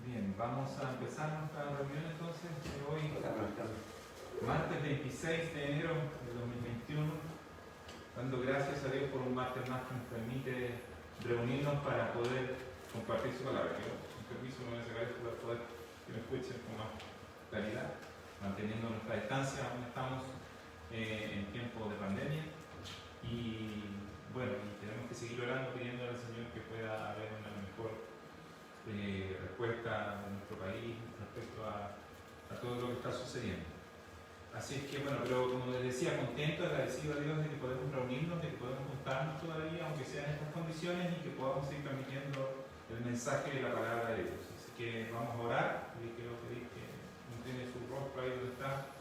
Bien, vamos a empezar nuestra reunión entonces de hoy, martes 26 de enero de 2021, dando gracias a Dios por un martes más que nos permite reunirnos para poder compartir su palabra. Yo, con permiso, me voy a sacar esto para poder que me escuchen con más claridad, manteniendo nuestra distancia. Aún estamos en tiempo de pandemia y bueno, tenemos que seguir orando, pidiendo al Señor que pueda haber una mejor respuesta de nuestro país respecto a todo lo que está sucediendo. Así es que bueno, pero como les decía, contento, agradecido a Dios de que podemos reunirnos, de que podemos juntarnos todavía, aunque sea en estas condiciones, y que podamos seguir transmitiendo el mensaje de la palabra de Dios. Así que vamos a orar, y quiero pedir que incline su rostro ahí donde está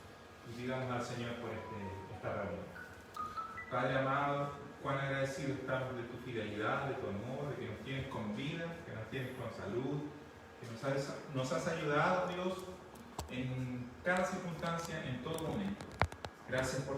y pidamos al Señor por esta reunión. Padre amado, cuán agradecidos estamos de tu fidelidad, de tu amor, de que nos tienes con vida, que nos tienes con salud, que nos has ayudado, Dios, en cada circunstancia, en todo momento. Gracias por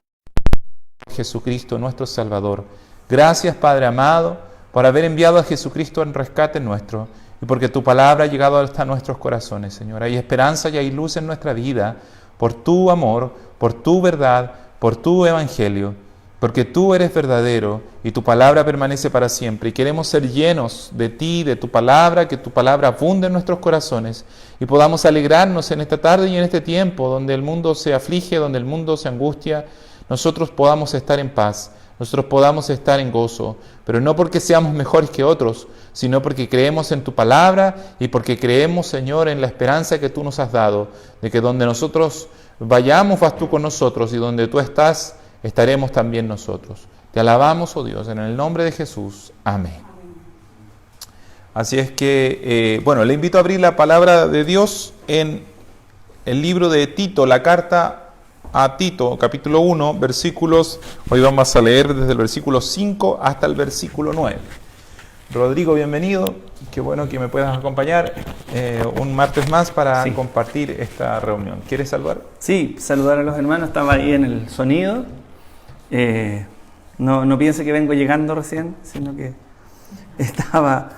Jesucristo, nuestro Salvador. Gracias, Padre amado, por haber enviado a Jesucristo en rescate nuestro y porque tu palabra ha llegado hasta nuestros corazones, Señor. Hay esperanza y hay luz en nuestra vida por tu amor, por tu verdad, por tu evangelio. Porque tú eres verdadero y tu palabra permanece para siempre. Y queremos ser llenos de ti, de tu palabra, que tu palabra abunde en nuestros corazones y podamos alegrarnos en esta tarde y en este tiempo donde el mundo se aflige, donde el mundo se angustia. Nosotros podamos estar en paz, nosotros podamos estar en gozo, pero no porque seamos mejores que otros, sino porque creemos en tu palabra y porque creemos, Señor, en la esperanza que tú nos has dado, de que donde nosotros vayamos vas tú con nosotros y donde tú estás, estaremos también nosotros. Te alabamos, oh Dios, en el nombre de Jesús. Amén. Así es que, bueno, le invito a abrir la palabra de Dios en el libro de Tito, la carta a Tito, capítulo 1, versículos, hoy vamos a leer desde el versículo 5 hasta el versículo 9. Rodrigo, bienvenido. Qué bueno que me puedas acompañar un martes más para compartir esta reunión. ¿Quieres saludar? Sí, saludar a los hermanos. Estaba ahí en el sonido. No piense que vengo llegando recién, sino que estaba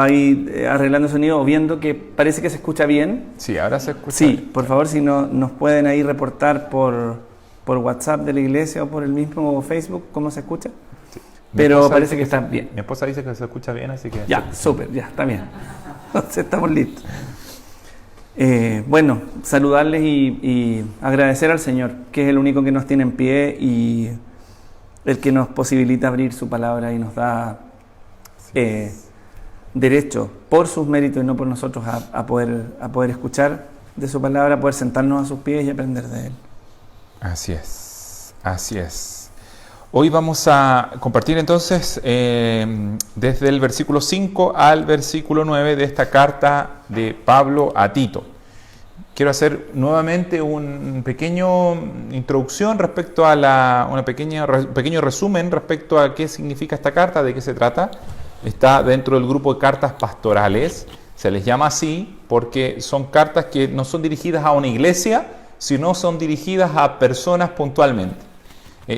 ahí arreglando el sonido o viendo que parece que se escucha bien. Sí, ahora se escucha. Sí, por favor, si no, nos pueden ahí reportar por WhatsApp de la iglesia o por el mismo Facebook cómo se escucha. Sí. Pero parece que está bien. Mi esposa dice que se escucha bien, así que... Ya, súper, ya, está bien. Entonces estamos listos. Bueno, saludarles y agradecer al Señor, que es el único que nos tiene en pie y el que nos posibilita abrir su palabra y nos da derecho por sus méritos y no por nosotros a poder escuchar de su palabra, poder sentarnos a sus pies y aprender de Él. Así es, así es. Hoy vamos a compartir entonces desde el versículo 5 al versículo 9 de esta carta de Pablo a Tito. Quiero hacer nuevamente una pequeña introducción respecto a un pequeño resumen respecto a qué significa esta carta, de qué se trata. Está dentro del grupo de cartas pastorales, se les llama así porque son cartas que no son dirigidas a una iglesia, sino son dirigidas a personas puntualmente.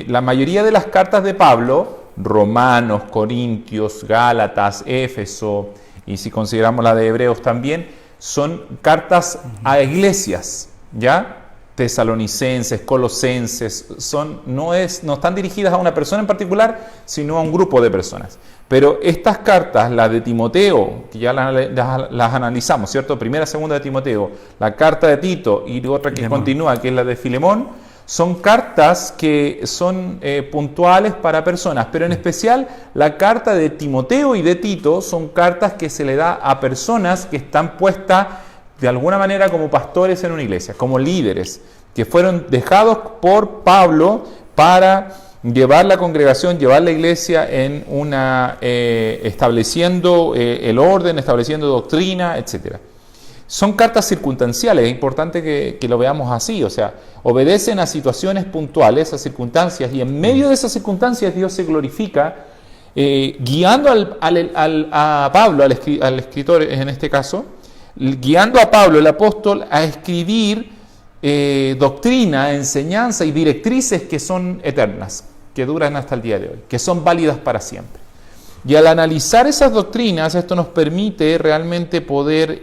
La mayoría de las cartas de Pablo, Romanos, Corintios, Gálatas, Éfeso, y si consideramos la de Hebreos también, son cartas a iglesias, ¿ya? Tesalonicenses, Colosenses, no están dirigidas a una persona en particular, sino a un grupo de personas. Pero estas cartas, la de Timoteo, que ya las analizamos, ¿cierto? Primera, segunda de Timoteo, la carta de Tito y otra que continúa, que es la de Filemón, son cartas que son puntuales para personas, pero en especial la carta de Timoteo y de Tito son cartas que se le da a personas que están puestas de alguna manera como pastores en una iglesia, como líderes, que fueron dejados por Pablo para llevar la congregación, llevar la iglesia en estableciendo el orden, estableciendo doctrina, etcétera. Son cartas circunstanciales, es importante que lo veamos así, o sea, obedecen a situaciones puntuales, a circunstancias, y en medio de esas circunstancias Dios se glorifica, guiando a Pablo, al escritor en este caso, guiando a Pablo, el apóstol, a escribir doctrina, enseñanza y directrices que son eternas, que duran hasta el día de hoy, que son válidas para siempre. Y al analizar esas doctrinas, esto nos permite realmente poder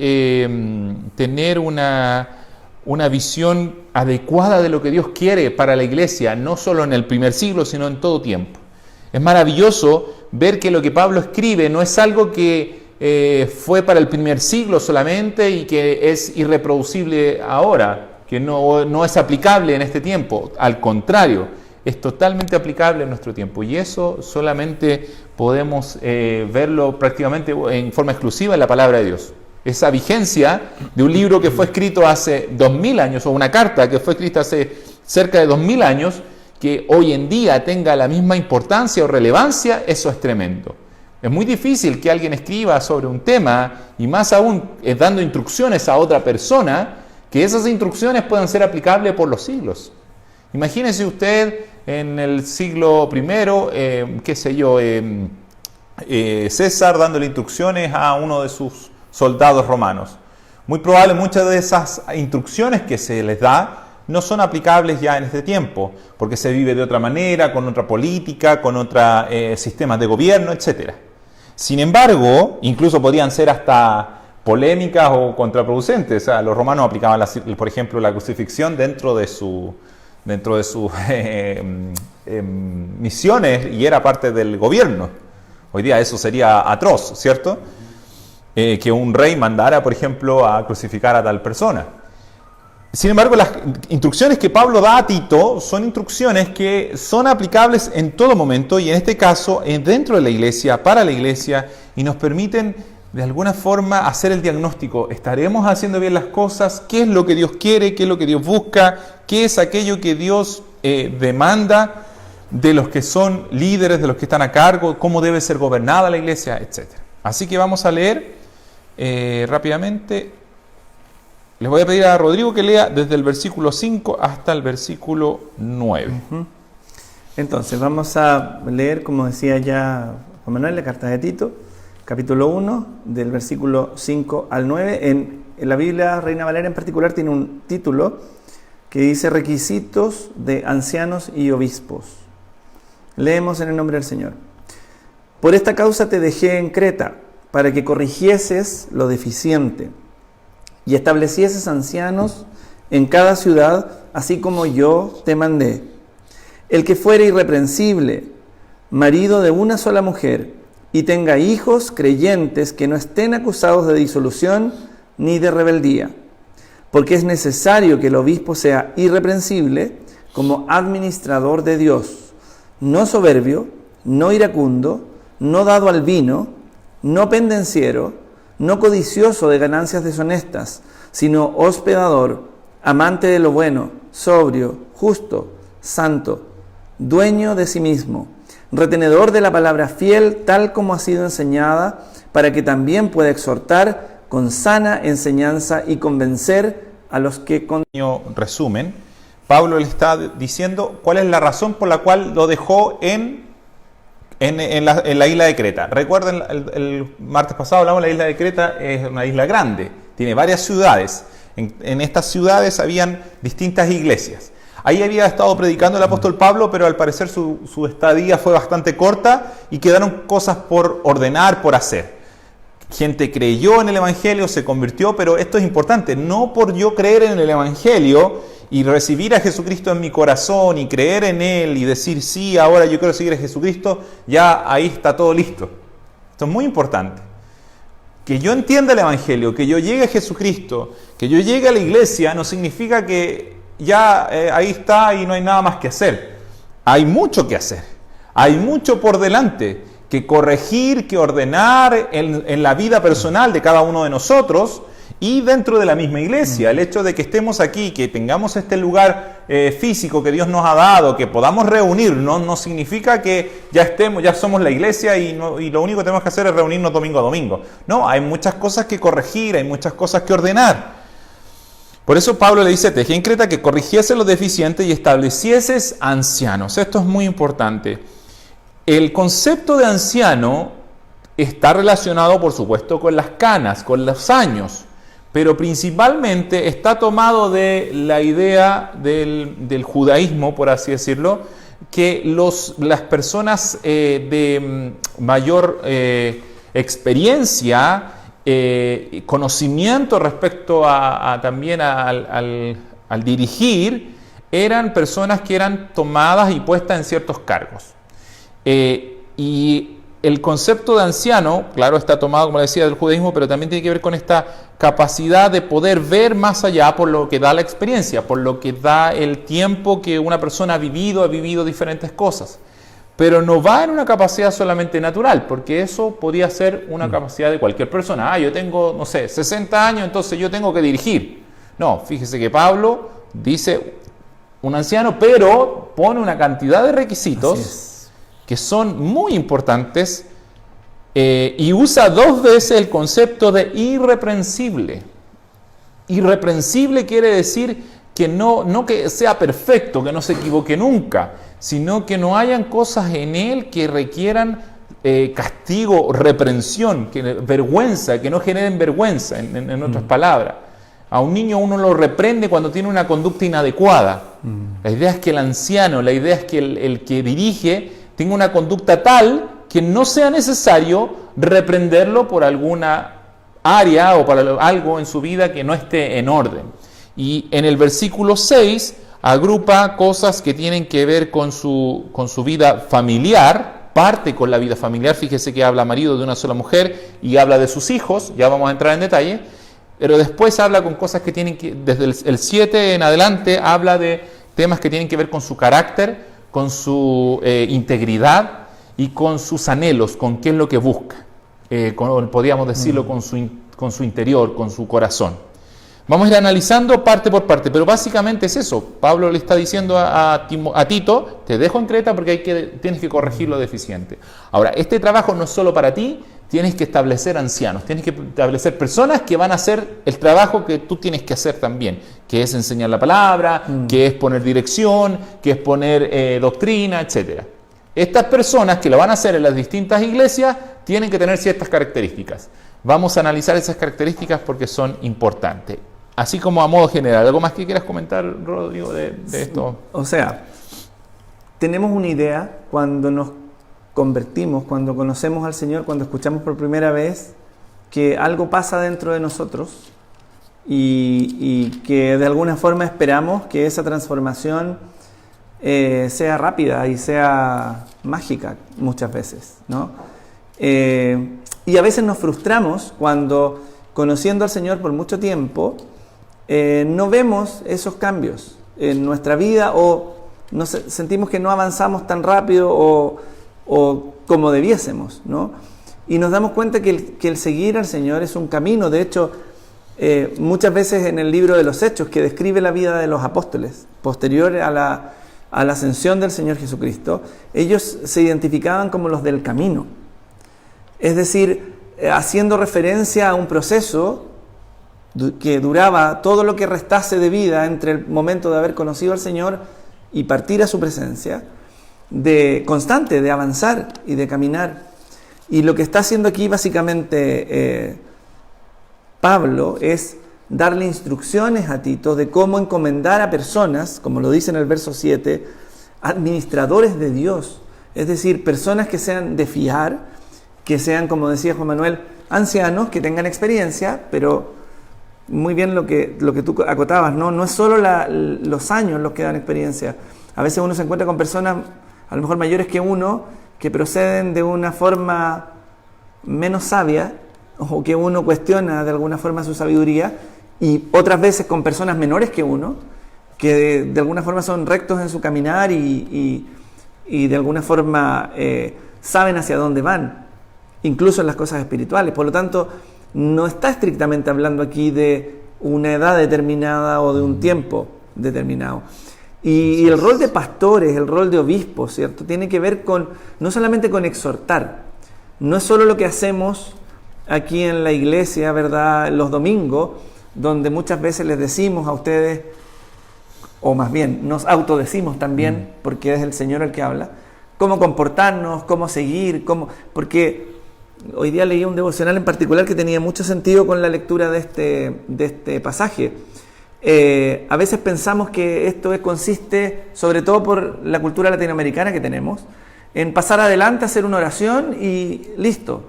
tener una visión adecuada de lo que Dios quiere para la iglesia, no solo en el primer siglo, sino en todo tiempo. Es maravilloso ver que lo que Pablo escribe no es algo que fue para el primer siglo solamente y que es irreproducible ahora, que no es aplicable en este tiempo. Al contrario, es totalmente aplicable en nuestro tiempo, y eso solamente podemos verlo prácticamente en forma exclusiva en la palabra de Dios. Esa vigencia de un libro que fue escrito hace 2000 años, o una carta que fue escrita hace cerca de 2000 años, que hoy en día tenga la misma importancia o relevancia, eso es tremendo. Es muy difícil que alguien escriba sobre un tema, y más aún dando instrucciones a otra persona, que esas instrucciones puedan ser aplicables por los siglos. Imagínese usted en el siglo I, César dándole instrucciones a uno de sus soldados romanos. Muy probable muchas de esas instrucciones que se les da no son aplicables ya en este tiempo, porque se vive de otra manera, con otra política, con otros sistemas de gobierno, etc. Sin embargo, incluso podrían ser hasta polémicas o contraproducentes. O sea, los romanos aplicaban, por ejemplo, la crucifixión dentro de sus misiones, y era parte del gobierno. Hoy día eso sería atroz, ¿cierto? Que un rey mandara, por ejemplo, a crucificar a tal persona. Sin embargo, las instrucciones que Pablo da a Tito son instrucciones que son aplicables en todo momento, y en este caso dentro de la iglesia, para la iglesia, y nos permiten de alguna forma hacer el diagnóstico. ¿Estaremos haciendo bien las cosas? ¿Qué es lo que Dios quiere? ¿Qué es lo que Dios busca? ¿Qué es aquello que Dios demanda de los que son líderes, de los que están a cargo? ¿Cómo debe ser gobernada la iglesia? Etcétera. Así que vamos a leer rápidamente. Les voy a pedir a Rodrigo que lea desde el versículo 5 hasta el versículo 9. Entonces, vamos a leer, como decía ya Juan Manuel, la carta de Tito, capítulo 1, del versículo 5 al 9. En la Biblia Reina Valera en particular tiene un título que dice requisitos de ancianos y obispos. Leemos en el nombre del Señor. Por esta causa te dejé en Creta, para que corrigieses lo deficiente y establecieses ancianos en cada ciudad, así como yo te mandé. El que fuere irreprensible, marido de una sola mujer, y tenga hijos creyentes que no estén acusados de disolución ni de rebeldía, porque es necesario que el obispo sea irreprensible como administrador de Dios, no soberbio, no iracundo, no dado al vino, no pendenciero, no codicioso de ganancias deshonestas, sino hospedador, amante de lo bueno, sobrio, justo, santo, dueño de sí mismo, retenedor de la palabra fiel tal como ha sido enseñada, para que también pueda exhortar con sana enseñanza y convencer a los que... Resumen, Pablo le está diciendo cuál es la razón por la cual lo dejó en la isla de Creta. Recuerden, el martes pasado hablamos de la isla de Creta. Es una isla grande, tiene varias ciudades. En estas ciudades habían distintas iglesias. Ahí había estado predicando el apóstol Pablo, pero al parecer su estadía fue bastante corta y quedaron cosas por ordenar, por hacer. Gente creyó en el Evangelio, se convirtió, pero esto es importante, no por yo creer en el Evangelio y recibir a Jesucristo en mi corazón y creer en Él y decir, sí, ahora yo quiero seguir a Jesucristo, ya ahí está todo listo. Esto es muy importante. Que yo entienda el Evangelio, que yo llegue a Jesucristo, que yo llegue a la iglesia, no significa que ya ahí está y no hay nada más que hacer. Hay mucho que hacer, hay mucho por delante, que corregir, que ordenar en la vida personal de cada uno de nosotros y dentro de la misma iglesia. El hecho de que estemos aquí, que tengamos este lugar físico que Dios nos ha dado, que podamos reunirnos, no significa que ya somos la iglesia y lo único que tenemos que hacer es reunirnos domingo a domingo. No, hay muchas cosas que corregir, hay muchas cosas que ordenar. Por eso Pablo le dice, te dejé en Creta que corrigiese lo deficiente y establecieses ancianos. Esto es muy importante. El concepto de anciano está relacionado, por supuesto, con las canas, con los años, pero principalmente está tomado de la idea del judaísmo, por así decirlo, que las personas de mayor experiencia, conocimiento respecto también al dirigir, eran personas que eran tomadas y puestas en ciertos cargos. Y el concepto de anciano, claro, está tomado, como decía, del judaísmo, pero también tiene que ver con esta capacidad de poder ver más allá por lo que da la experiencia, por lo que da el tiempo que una persona ha vivido diferentes cosas. Pero no va en una capacidad solamente natural, porque eso podría ser una capacidad de cualquier persona. Yo tengo, no sé, 60 años, entonces yo tengo que dirigir. No, fíjese que Pablo dice un anciano, pero pone una cantidad de requisitos que son muy importantes, y usa 2 veces el concepto de irreprensible. Irreprensible quiere decir que no que sea perfecto, que no se equivoque nunca, sino que no hayan cosas en él que requieran castigo, reprensión, vergüenza, que no generen vergüenza, en otras palabras. A un niño uno lo reprende cuando tiene una conducta inadecuada. La idea es que el anciano, la idea es que el que dirige tenga una conducta tal que no sea necesario reprenderlo por alguna área o para algo en su vida que no esté en orden. Y en el versículo 6 agrupa cosas que tienen que ver con su vida familiar, parte con la vida familiar. Fíjese que habla marido de una sola mujer y habla de sus hijos, ya vamos a entrar en detalle, pero después habla con cosas que tienen que, desde el 7 en adelante, habla de temas que tienen que ver con su carácter, con su integridad y con sus anhelos, con qué es lo que busca, podríamos decirlo, con su interior, con su corazón. Vamos a ir analizando parte por parte, pero básicamente es eso. Pablo le está diciendo a Tito, te dejo en Creta porque tienes que corregir lo deficiente. Ahora, este trabajo no es solo para ti, tienes que establecer ancianos, tienes que establecer personas que van a hacer el trabajo que tú tienes que hacer también, que es enseñar la palabra, que es poner dirección, que es poner doctrina, etc. Estas personas que lo van a hacer en las distintas iglesias tienen que tener ciertas características. Vamos a analizar esas características porque son importantes. Así como a modo general. ¿Algo más que quieras comentar, Rodrigo, de esto? O sea, tenemos una idea cuando nos convertimos, cuando conocemos al Señor, cuando escuchamos por primera vez que algo pasa dentro de nosotros y que de alguna forma esperamos que esa transformación sea rápida y sea mágica muchas veces, ¿no? Y a veces nos frustramos cuando, conociendo al Señor por mucho tiempo, no vemos esos cambios en nuestra vida o sentimos que no avanzamos tan rápido o como debiésemos, ¿no? Y nos damos cuenta que el seguir al Señor es un camino. De hecho, muchas veces en el libro de los Hechos, que describe la vida de los apóstoles posterior a la ascensión del Señor Jesucristo, ellos se identificaban como los del camino. Es decir, haciendo referencia a un proceso que duraba todo lo que restase de vida entre el momento de haber conocido al Señor y partir a su presencia, de constante, de avanzar y de caminar. Y lo que está haciendo aquí básicamente Pablo es darle instrucciones a Tito de cómo encomendar a personas, como lo dice en el verso 7, administradores de Dios, es decir, personas que sean de fiar, que sean, como decía Juan Manuel, ancianos, que tengan experiencia, pero muy bien lo que tú acotabas, no es solo los años los que dan experiencia. A veces uno se encuentra con personas a lo mejor mayores que uno, que proceden de una forma menos sabia, o que uno cuestiona de alguna forma su sabiduría, y otras veces con personas menores que uno, que de alguna forma son rectos en su caminar y de alguna forma saben hacia dónde van, incluso en las cosas espirituales. Por lo tanto, no está estrictamente hablando aquí de una edad determinada o de un tiempo determinado. Y el rol de pastores, el rol de obispos, ¿cierto?, tiene que ver no solamente con exhortar. No es solo lo que hacemos aquí en la iglesia, ¿verdad?, los domingos, donde muchas veces les decimos a ustedes, o más bien nos autodecimos también, porque es el Señor el que habla, cómo comportarnos, cómo seguir, porque hoy día leí un devocional en particular que tenía mucho sentido con la lectura de este pasaje. a veces pensamos que esto consiste, sobre todo por la cultura latinoamericana que tenemos, en pasar adelante, hacer una oración y listo.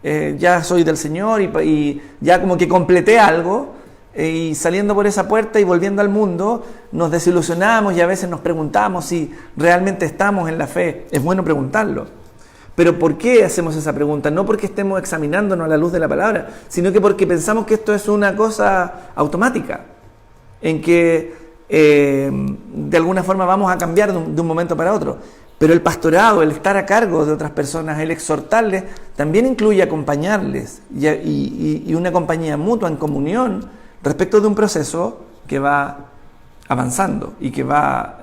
Ya soy del Señor y ya como que completé algo, y saliendo por esa puerta y volviendo al mundo nos desilusionamos y a veces nos preguntamos si realmente estamos en la fe. Es bueno preguntarlo. Pero ¿por qué hacemos esa pregunta? No porque estemos examinándonos a la luz de la palabra, sino que porque pensamos que esto es una cosa automática, en que de alguna forma vamos a cambiar de un momento para otro. Pero el pastorado, el estar a cargo de otras personas, el exhortarles, también incluye acompañarles y una compañía mutua en comunión respecto de un proceso que va avanzando y que va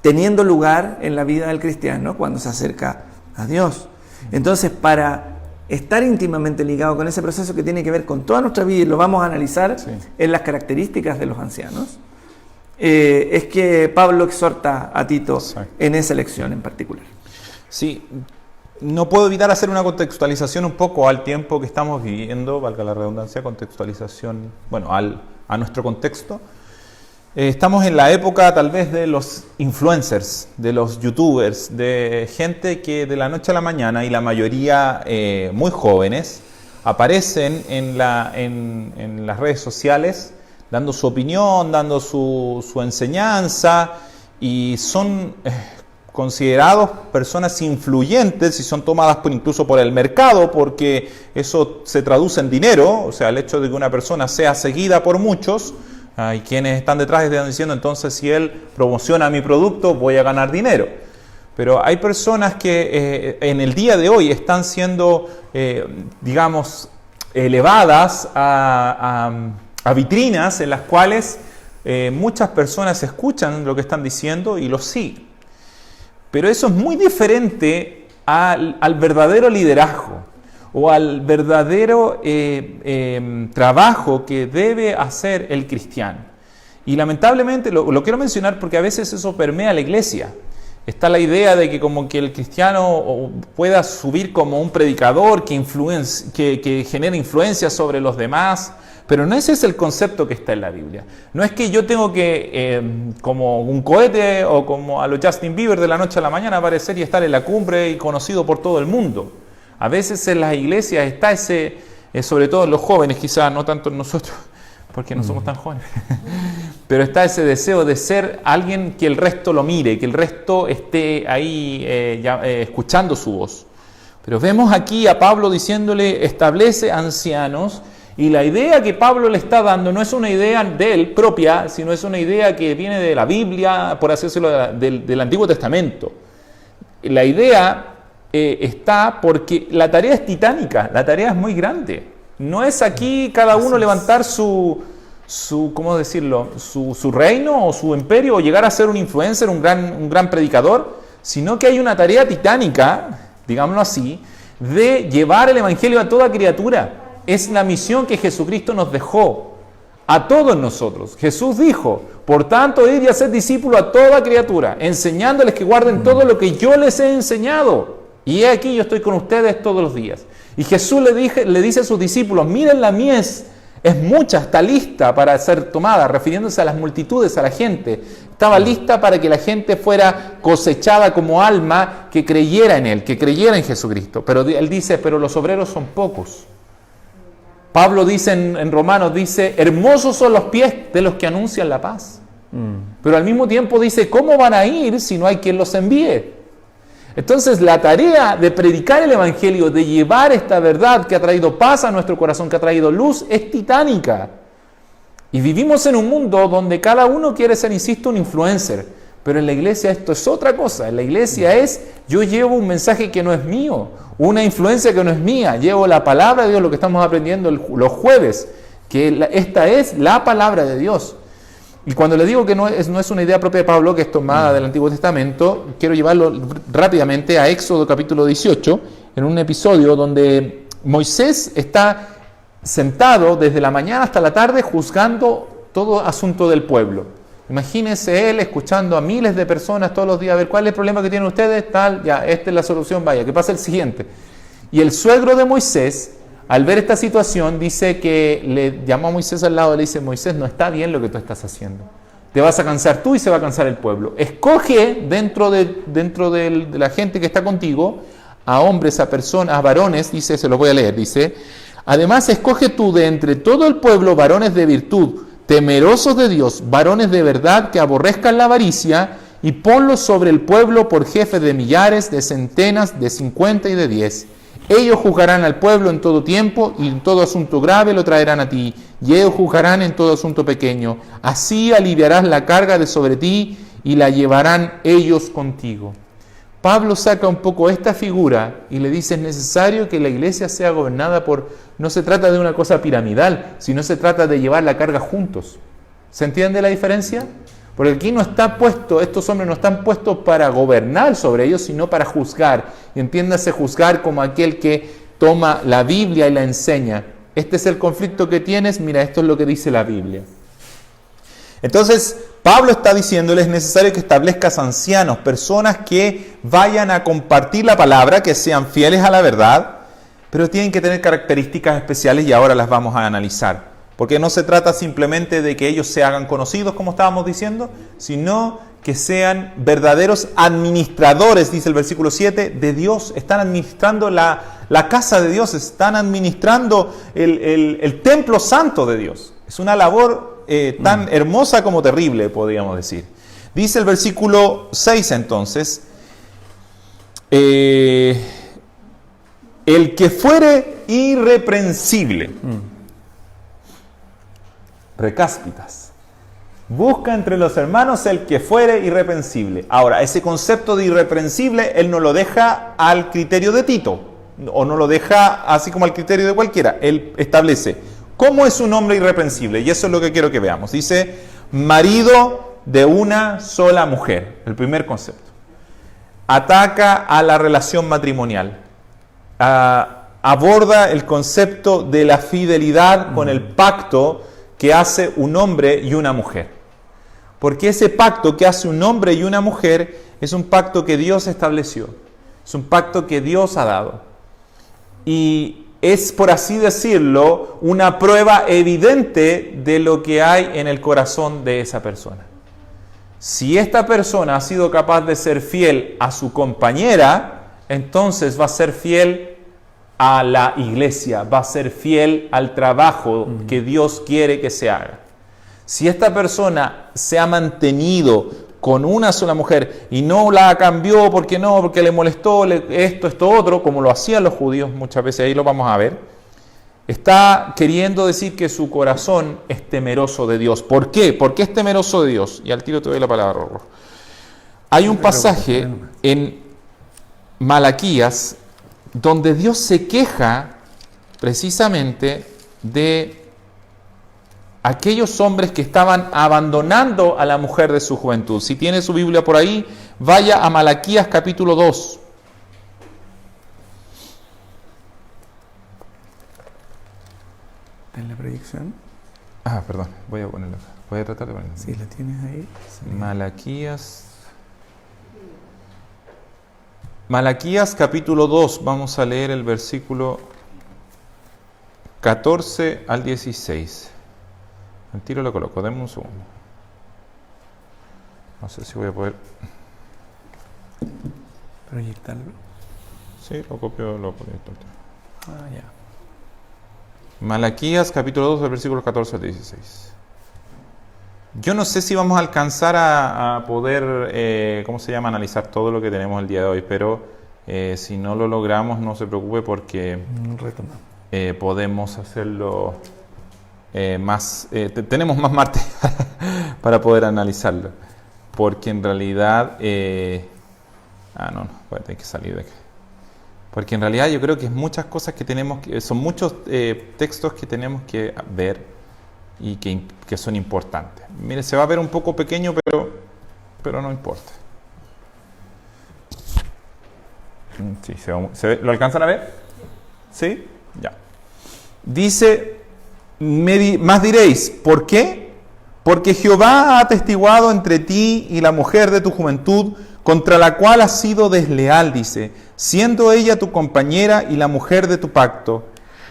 teniendo lugar en la vida del cristiano cuando se acerca a Dios. Entonces, para estar íntimamente ligado con ese proceso que tiene que ver con toda nuestra vida, y lo vamos a analizar en las características de los ancianos, es que Pablo exhorta a Tito en esa lección en particular. Sí, no puedo evitar hacer una contextualización un poco al tiempo que estamos viviendo, valga la redundancia, contextualización, bueno, a nuestro contexto. Estamos en la época tal vez de los influencers, de los youtubers, de gente que de la noche a la mañana, y la mayoría muy jóvenes, aparecen en las redes sociales dando su opinión, dando su enseñanza, y son considerados personas influyentes y son tomadas incluso por el mercado, porque eso se traduce en dinero. O sea, el hecho de que una persona sea seguida por muchos, y quienes están detrás están diciendo, entonces si él promociona mi producto voy a ganar dinero. Pero hay personas que en el día de hoy están siendo, digamos, elevadas a vitrinas en las cuales muchas personas escuchan lo que están diciendo y los siguen. Pero eso es muy diferente al verdadero liderazgo o al verdadero trabajo que debe hacer el cristiano. Y lamentablemente lo quiero mencionar porque a veces eso permea la iglesia. Está la idea de que como que el cristiano pueda subir como un predicador que genera influencia sobre los demás, pero no ese es el concepto que está en la Biblia. No es que yo tengo que, como un cohete o como a los Justin Bieber, de la noche a la mañana aparecer y estar en la cumbre y conocido por todo el mundo. A veces en las iglesias está ese, sobre todo en los jóvenes quizás, no tanto en nosotros, porque no somos tan jóvenes, pero está ese deseo de ser alguien que el resto lo mire, que el resto esté ahí escuchando su voz. Pero vemos aquí a Pablo diciéndole, establece ancianos, y la idea que Pablo le está dando no es una idea de él propia, sino es una idea que viene de la Biblia, por así decirlo, del Antiguo Testamento. La idea está porque la tarea es titánica, la tarea es muy grande. No es aquí cada uno levantar ¿cómo decirlo? Su reino o su imperio o llegar a ser un influencer, un gran predicador, sino que hay una tarea titánica, digámoslo así, de llevar el evangelio a toda criatura. Es la misión que Jesucristo nos dejó a todos nosotros. Jesús dijo, por tanto, id y haced discípulos a toda criatura, enseñándoles que guarden todo lo que yo les he enseñado. Y he aquí, yo estoy con ustedes todos los días. Y Jesús le dice a sus discípulos, miren la mies, es mucha, está lista para ser tomada, refiriéndose a las multitudes, a la gente. Estaba lista para que la gente fuera cosechada como alma que creyera en Él, que creyera en Jesucristo. Pero Él dice, pero los obreros son pocos. Pablo dice en Romanos, dice, hermosos son los pies de los que anuncian la paz. Pero al mismo tiempo dice, ¿cómo van a ir si no hay quien los envíe? Entonces la tarea de predicar el evangelio, de llevar esta verdad que ha traído paz a nuestro corazón, que ha traído luz, es titánica. Y vivimos en un mundo donde cada uno quiere ser, insisto, un influencer. Pero en la iglesia esto es otra cosa. En la iglesia yo llevo un mensaje que no es mío, una influencia que no es mía. Llevo la palabra de Dios, lo que estamos aprendiendo los jueves, que esta es la palabra de Dios. Y cuando le digo que no es una idea propia de Pablo, que es tomada del Antiguo Testamento, quiero llevarlo rápidamente a Éxodo capítulo 18, en un episodio donde Moisés está sentado desde la mañana hasta la tarde juzgando todo asunto del pueblo. Imagínense él escuchando a miles de personas todos los días, a ver cuál es el problema que tienen ustedes, tal, ya, esta es la solución, vaya, que pasa el siguiente. Y el suegro de Moisés al ver esta situación, dice que le llamó a Moisés al lado y le dice: Moisés, no está bien lo que tú estás haciendo. Te vas a cansar tú y se va a cansar el pueblo. Escoge dentro de la gente que está contigo a hombres, a personas, a varones, dice, se los voy a leer, dice: además escoge tú de entre todo el pueblo varones de virtud, temerosos de Dios, varones de verdad que aborrezcan la avaricia, y ponlos sobre el pueblo por jefes de millares, de centenas, de 50 y de 10. Ellos juzgarán al pueblo en todo tiempo, y en todo asunto grave lo traerán a ti, y ellos juzgarán en todo asunto pequeño. Así aliviarás la carga de sobre ti, y la llevarán ellos contigo. Pablo saca un poco esta figura y le dice: es necesario que la iglesia sea gobernada por... No se trata de una cosa piramidal, sino se trata de llevar la carga juntos. ¿Se entiende la diferencia? Porque aquí no está puesto, estos hombres no están puestos para gobernar sobre ellos, sino para juzgar. Y entiéndase juzgar como aquel que toma la Biblia y la enseña. Este es el conflicto que tienes, mira, esto es lo que dice la Biblia. Entonces, Pablo está diciéndole: es necesario que establezcas ancianos, personas que vayan a compartir la palabra, que sean fieles a la verdad, pero tienen que tener características especiales y ahora las vamos a analizar. Porque no se trata simplemente de que ellos se hagan conocidos, como estábamos diciendo, sino que sean verdaderos administradores, dice el versículo 7, de Dios. Están administrando la casa de Dios, están administrando el templo santo de Dios. Es una labor tan hermosa como terrible, podríamos decir. Dice el versículo 6 entonces: el que fuere irreprensible. Recáspitas. Busca entre los hermanos el que fuere irreprensible. Ahora, ese concepto de irreprensible, él no lo deja al criterio de Tito, o no lo deja así como al criterio de cualquiera. Él establece cómo es un hombre irreprensible, y eso es lo que quiero que veamos. Dice: marido de una sola mujer. El primer concepto. Ataca a la relación matrimonial. Aborda el concepto de la fidelidad con el pacto que hace un hombre y una mujer. Porque ese pacto que hace un hombre y una mujer es un pacto que Dios estableció. Es un pacto que Dios ha dado. Y es, por así decirlo, una prueba evidente de lo que hay en el corazón de esa persona. Si esta persona ha sido capaz de ser fiel a su compañera, entonces va a ser fiel a la iglesia, va a ser fiel al trabajo que Dios quiere que se haga. Si esta persona se ha mantenido con una sola mujer y no la cambió porque le molestó esto otro, como lo hacían los judíos muchas veces, ahí lo vamos a ver, está queriendo decir que su corazón es temeroso de Dios. ¿Por qué? ¿Por qué es temeroso de Dios? Y al tiro te doy la palabra, Rorro. Hay un pasaje en Malaquías donde Dios se queja precisamente de aquellos hombres que estaban abandonando a la mujer de su juventud. Si tiene su Biblia por ahí, vaya a Malaquías capítulo 2. ¿En la proyección? Perdón, voy a ponerlo acá. Voy a tratar de ponerlo. Sí, la tienes ahí. Sí. Malaquías capítulo 2, vamos a leer el versículo 14 al 16. Al tiro lo coloco, denme un segundo. No sé si voy a poder proyectarlo. Sí, lo copio, lo proyecto. Ya. Malaquías capítulo 2, del versículo 14 al 16. Yo no sé si vamos a alcanzar a poder, analizar todo lo que tenemos el día de hoy, pero si no lo logramos, no se preocupe porque podemos hacerlo más... tenemos más martes para poder analizarlo, porque en realidad... voy a tener que salir de aquí. Porque en realidad yo creo que es muchas cosas que tenemos, son muchos textos que tenemos que ver y que son importantes. Mire, se va a ver un poco pequeño, pero no importa. Sí, ¿lo alcanzan a ver? ¿Sí? Ya. Dice, más diréis, ¿por qué? Porque Jehová ha atestiguado entre ti y la mujer de tu juventud, contra la cual has sido desleal, dice, siendo ella tu compañera y la mujer de tu pacto.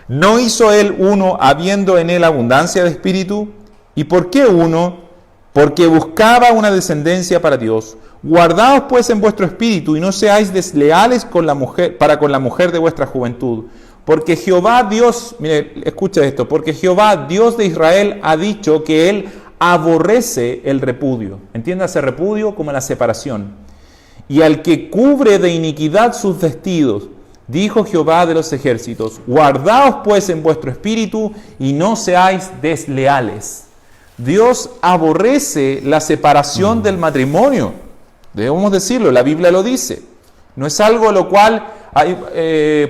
¿No hizo él uno habiendo en él abundancia de espíritu? ¿Y por qué uno? Porque buscaba una descendencia para Dios. Guardaos pues en vuestro espíritu y no seáis desleales con la mujer, para con la mujer de vuestra juventud. Porque Jehová Dios, mire, escucha esto, porque Jehová Dios de Israel ha dicho que él aborrece el repudio. Entiéndase repudio como la separación. Y al que cubre de iniquidad sus vestidos, dijo Jehová de los ejércitos, guardaos pues en vuestro espíritu y no seáis desleales. Dios aborrece la separación del matrimonio. Debemos decirlo, la Biblia lo dice. No es algo a lo cual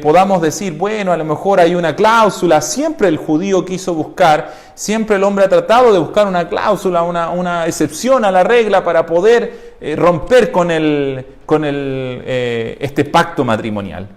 podamos decir, bueno, a lo mejor hay una cláusula. Siempre el judío quiso buscar, siempre el hombre ha tratado de buscar una cláusula, una excepción a la regla para poder romper con este pacto matrimonial.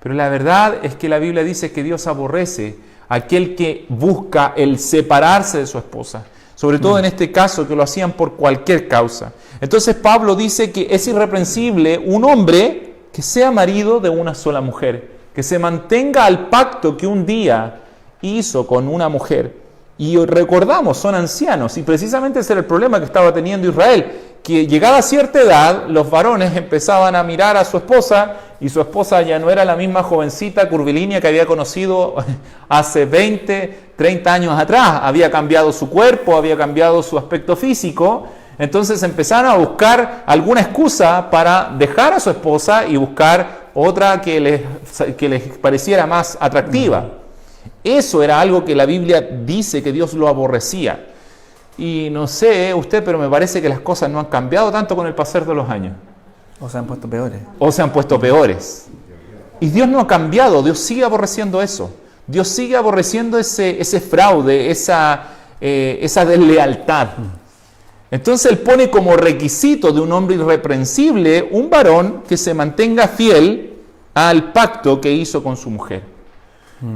Pero la verdad es que la Biblia dice que Dios aborrece a aquel que busca el separarse de su esposa. Sobre todo en este caso que lo hacían por cualquier causa. Entonces Pablo dice que es irreprensible un hombre que sea marido de una sola mujer, que se mantenga al pacto que un día hizo con una mujer. Y recordamos, son ancianos, y precisamente ese era el problema que estaba teniendo Israel, que llegada a cierta edad, los varones empezaban a mirar a su esposa, y su esposa ya no era la misma jovencita curvilínea que había conocido hace 20, 30 años atrás. Había cambiado su cuerpo, había cambiado su aspecto físico. Entonces empezaron a buscar alguna excusa para dejar a su esposa y buscar otra que les pareciera más atractiva. Eso era algo que la Biblia dice que Dios lo aborrecía. Y no sé usted, pero me parece que las cosas no han cambiado tanto con el pasar de los años. O se han puesto peores. O se han puesto peores. Y Dios no ha cambiado, Dios sigue aborreciendo eso. Dios sigue aborreciendo ese fraude, esa deslealtad. Entonces Él pone como requisito de un hombre irreprensible un varón que se mantenga fiel al pacto que hizo con su mujer.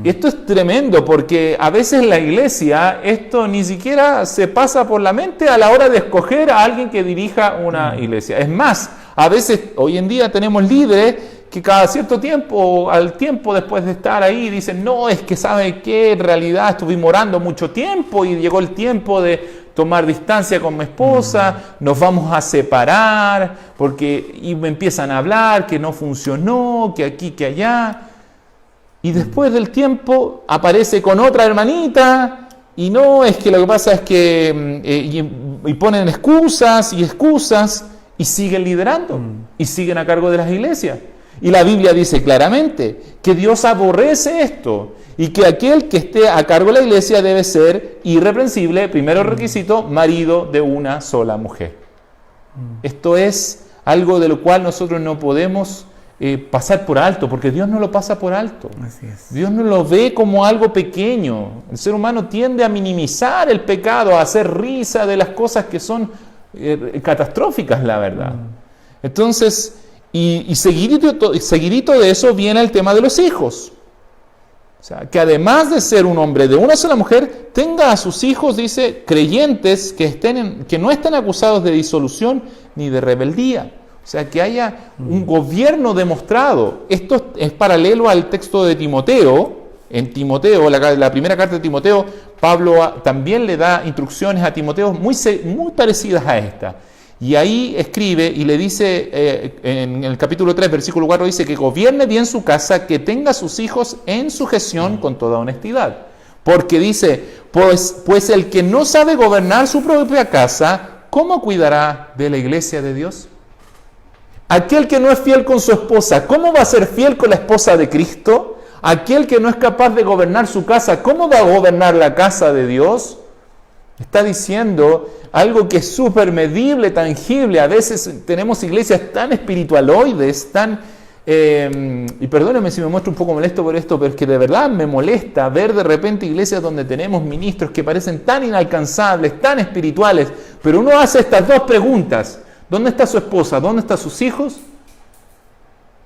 Y esto es tremendo porque a veces la iglesia esto ni siquiera se pasa por la mente a la hora de escoger a alguien que dirija una iglesia. Es más, a veces hoy en día tenemos líderes que cada cierto tiempo, al tiempo después de estar ahí, dicen, no, es que ¿sabe qué? En realidad estuvimos orando mucho tiempo y llegó el tiempo de tomar distancia con mi esposa, nos vamos a separar, y me empiezan a hablar que no funcionó, que aquí, que allá. Y después del tiempo aparece con otra hermanita, y no, es que lo que pasa es que, y ponen excusas, y siguen liderando, y siguen a cargo de las iglesias. Y la Biblia dice claramente que Dios aborrece esto, y que aquel que esté a cargo de la iglesia debe ser irreprensible, primero requisito, marido de una sola mujer. Esto es algo de lo cual nosotros no podemos pasar por alto, porque Dios no lo pasa por alto. Así es. Dios no lo ve como algo pequeño. El ser humano tiende a minimizar el pecado, a hacer risa de las cosas que son catastróficas, la verdad. Entonces, y seguidito de eso viene el tema de los hijos. O sea, que además de ser un hombre de una sola mujer, tenga a sus hijos, dice, creyentes que no estén acusados de disolución ni de rebeldía. O sea, que haya un gobierno demostrado. Esto es paralelo al texto de Timoteo. En Timoteo, la primera carta de Timoteo, Pablo también le da instrucciones a Timoteo muy parecidas a esta. Y ahí escribe y le dice, en el capítulo 3, versículo 4, dice que gobierne bien su casa, que tenga a sus hijos en sujeción con toda honestidad. Porque dice, pues el que no sabe gobernar su propia casa, ¿cómo cuidará de la iglesia de Dios? Aquel que no es fiel con su esposa, ¿cómo va a ser fiel con la esposa de Cristo? Aquel que no es capaz de gobernar su casa, ¿cómo va a gobernar la casa de Dios? Está diciendo algo que es súper medible, tangible. A veces tenemos iglesias tan espiritualoides, y perdónenme si me muestro un poco molesto por esto, pero es que de verdad me molesta ver de repente iglesias donde tenemos ministros que parecen tan inalcanzables, tan espirituales, pero uno hace estas dos preguntas. ¿Dónde está su esposa? ¿Dónde están sus hijos?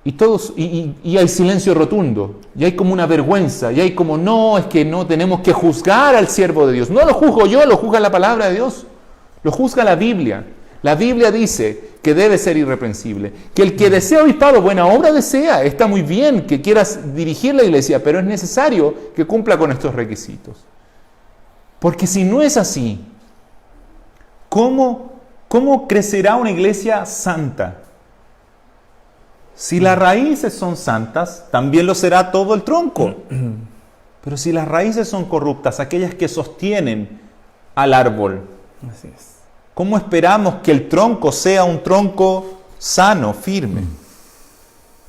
Y hay silencio rotundo, y hay como una vergüenza, y hay como, no, es que no tenemos que juzgar al siervo de Dios. No lo juzgo yo, lo juzga la palabra de Dios, lo juzga la Biblia. La Biblia dice que debe ser irreprensible. Que el que desea obispado, buena obra desea, está muy bien que quieras dirigir la iglesia, pero es necesario que cumpla con estos requisitos. Porque si no es así, ¿cómo crecerá una iglesia santa? Si las raíces son santas, también lo será todo el tronco. Pero si las raíces son corruptas, aquellas que sostienen al árbol, Así es. ¿cómo esperamos que el tronco sea un tronco sano, firme?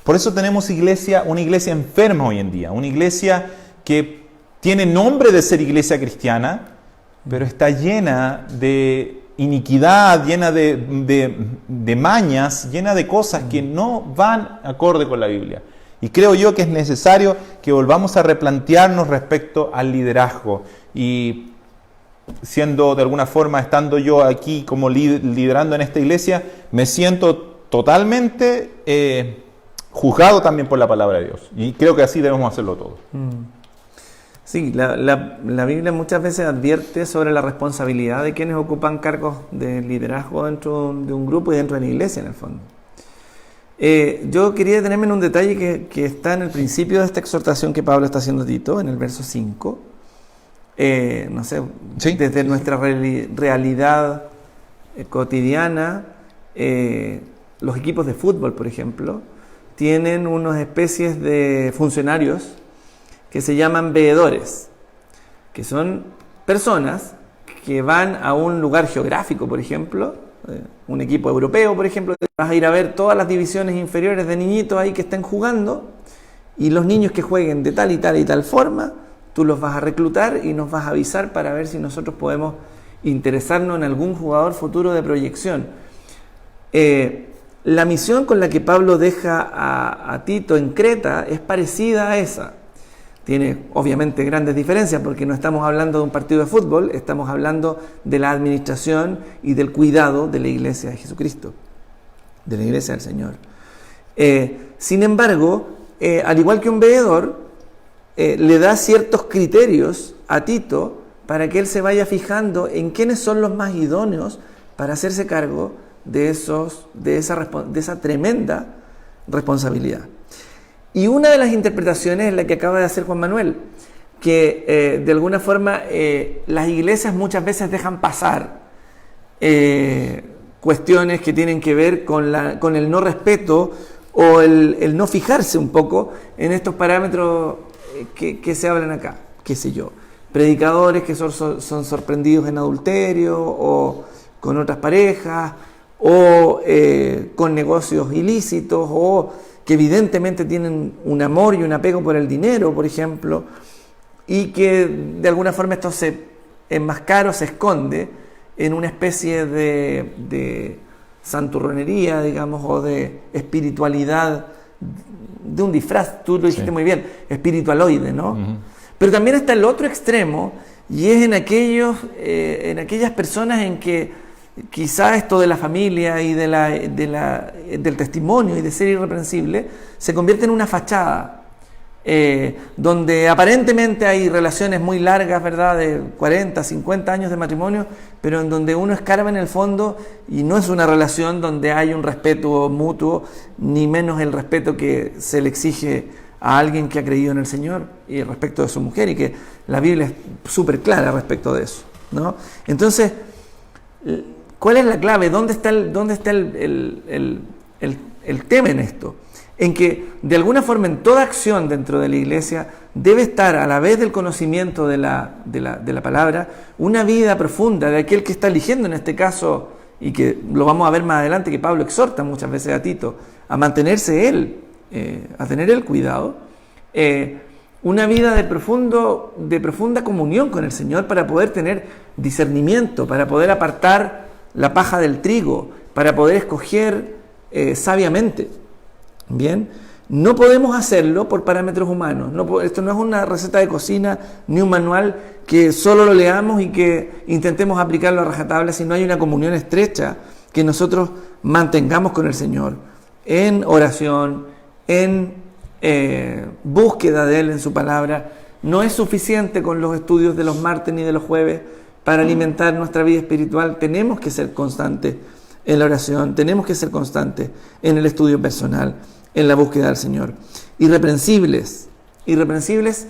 Por eso tenemos una iglesia enferma hoy en día, una iglesia que tiene nombre de ser iglesia cristiana, pero está llena de iniquidad, llena de mañas, llena de cosas que no van acorde con la Biblia. Y creo yo que es necesario que volvamos a replantearnos respecto al liderazgo. Y siendo de alguna forma, estando yo aquí como liderando en esta iglesia, me siento totalmente juzgado también por la palabra de Dios. Y creo que así debemos hacerlo todos. Sí, la Biblia muchas veces advierte sobre la responsabilidad de quienes ocupan cargos de liderazgo dentro de un grupo y dentro de la iglesia, en el fondo. Yo quería detenerme en un detalle que está en el principio de esta exhortación que Pablo está haciendo a Tito, en el verso 5. No sé, Sí. desde nuestra realidad cotidiana, los equipos de fútbol, por ejemplo, tienen unas especies de funcionarios que se llaman veedores, que son personas que van a un lugar geográfico, por ejemplo, un equipo europeo, por ejemplo, vas a ir a ver todas las divisiones inferiores de niñitos ahí que estén jugando, y los niños que jueguen de tal y tal y tal forma, tú los vas a reclutar y nos vas a avisar para ver si nosotros podemos interesarnos en algún jugador futuro de proyección. La misión con la que Pablo deja a Tito en Creta es parecida a esa. Tiene obviamente grandes diferencias porque no estamos hablando de un partido de fútbol, estamos hablando de la administración y del cuidado de la iglesia de Jesucristo, de la iglesia del Señor. Sin embargo, al igual que un veedor, le da ciertos criterios a Tito para que él se vaya fijando en quiénes son los más idóneos para hacerse cargo de esa tremenda responsabilidad. Y una de las interpretaciones es la que acaba de hacer Juan Manuel, que de alguna forma las iglesias muchas veces dejan pasar cuestiones que tienen que ver con el no respeto o el no fijarse un poco en estos parámetros que se hablan acá, qué sé yo, predicadores que son sorprendidos en adulterio o con otras parejas o con negocios ilícitos o que evidentemente tienen un amor y un apego por el dinero, por ejemplo, y que de alguna forma esto se enmascara o se esconde en una especie de santurronería, digamos, o de espiritualidad, de un disfraz, tú lo dijiste muy bien, espiritualoide, ¿no? Uh-huh. Pero también está el otro extremo, y es en aquellas personas en que quizá esto de la familia y del testimonio y de ser irreprensible se convierte en una fachada, donde aparentemente hay relaciones muy largas, ¿verdad?, de 40, 50 años de matrimonio, pero en donde uno escarba en el fondo y no es una relación donde hay un respeto mutuo, ni menos el respeto que se le exige a alguien que ha creído en el Señor y respecto de su mujer, y que la Biblia es súper clara respecto de eso, ¿no? Entonces, ¿cuál es la clave? ¿Dónde está el tema en esto? En que, de alguna forma, en toda acción dentro de la iglesia debe estar, a la vez del conocimiento de la palabra, una vida profunda de aquel que está eligiendo, en este caso, y que lo vamos a ver más adelante, que Pablo exhorta muchas veces a Tito, a mantenerse él, a tener el cuidado, una vida de profunda comunión con el Señor para poder tener discernimiento, para poder apartar la paja del trigo, para poder escoger sabiamente. Bien, no podemos hacerlo por parámetros humanos. Esto no es una receta de cocina ni un manual que solo lo leamos y que intentemos aplicarlo a rajatabla, si no hay una comunión estrecha que nosotros mantengamos con el Señor en oración, en búsqueda de Él en su palabra. No es suficiente con los estudios de los martes ni de los jueves para alimentar nuestra vida espiritual. Tenemos que ser constantes en la oración, tenemos que ser constantes en el estudio personal, en la búsqueda del Señor. Irreprensibles. Irreprensibles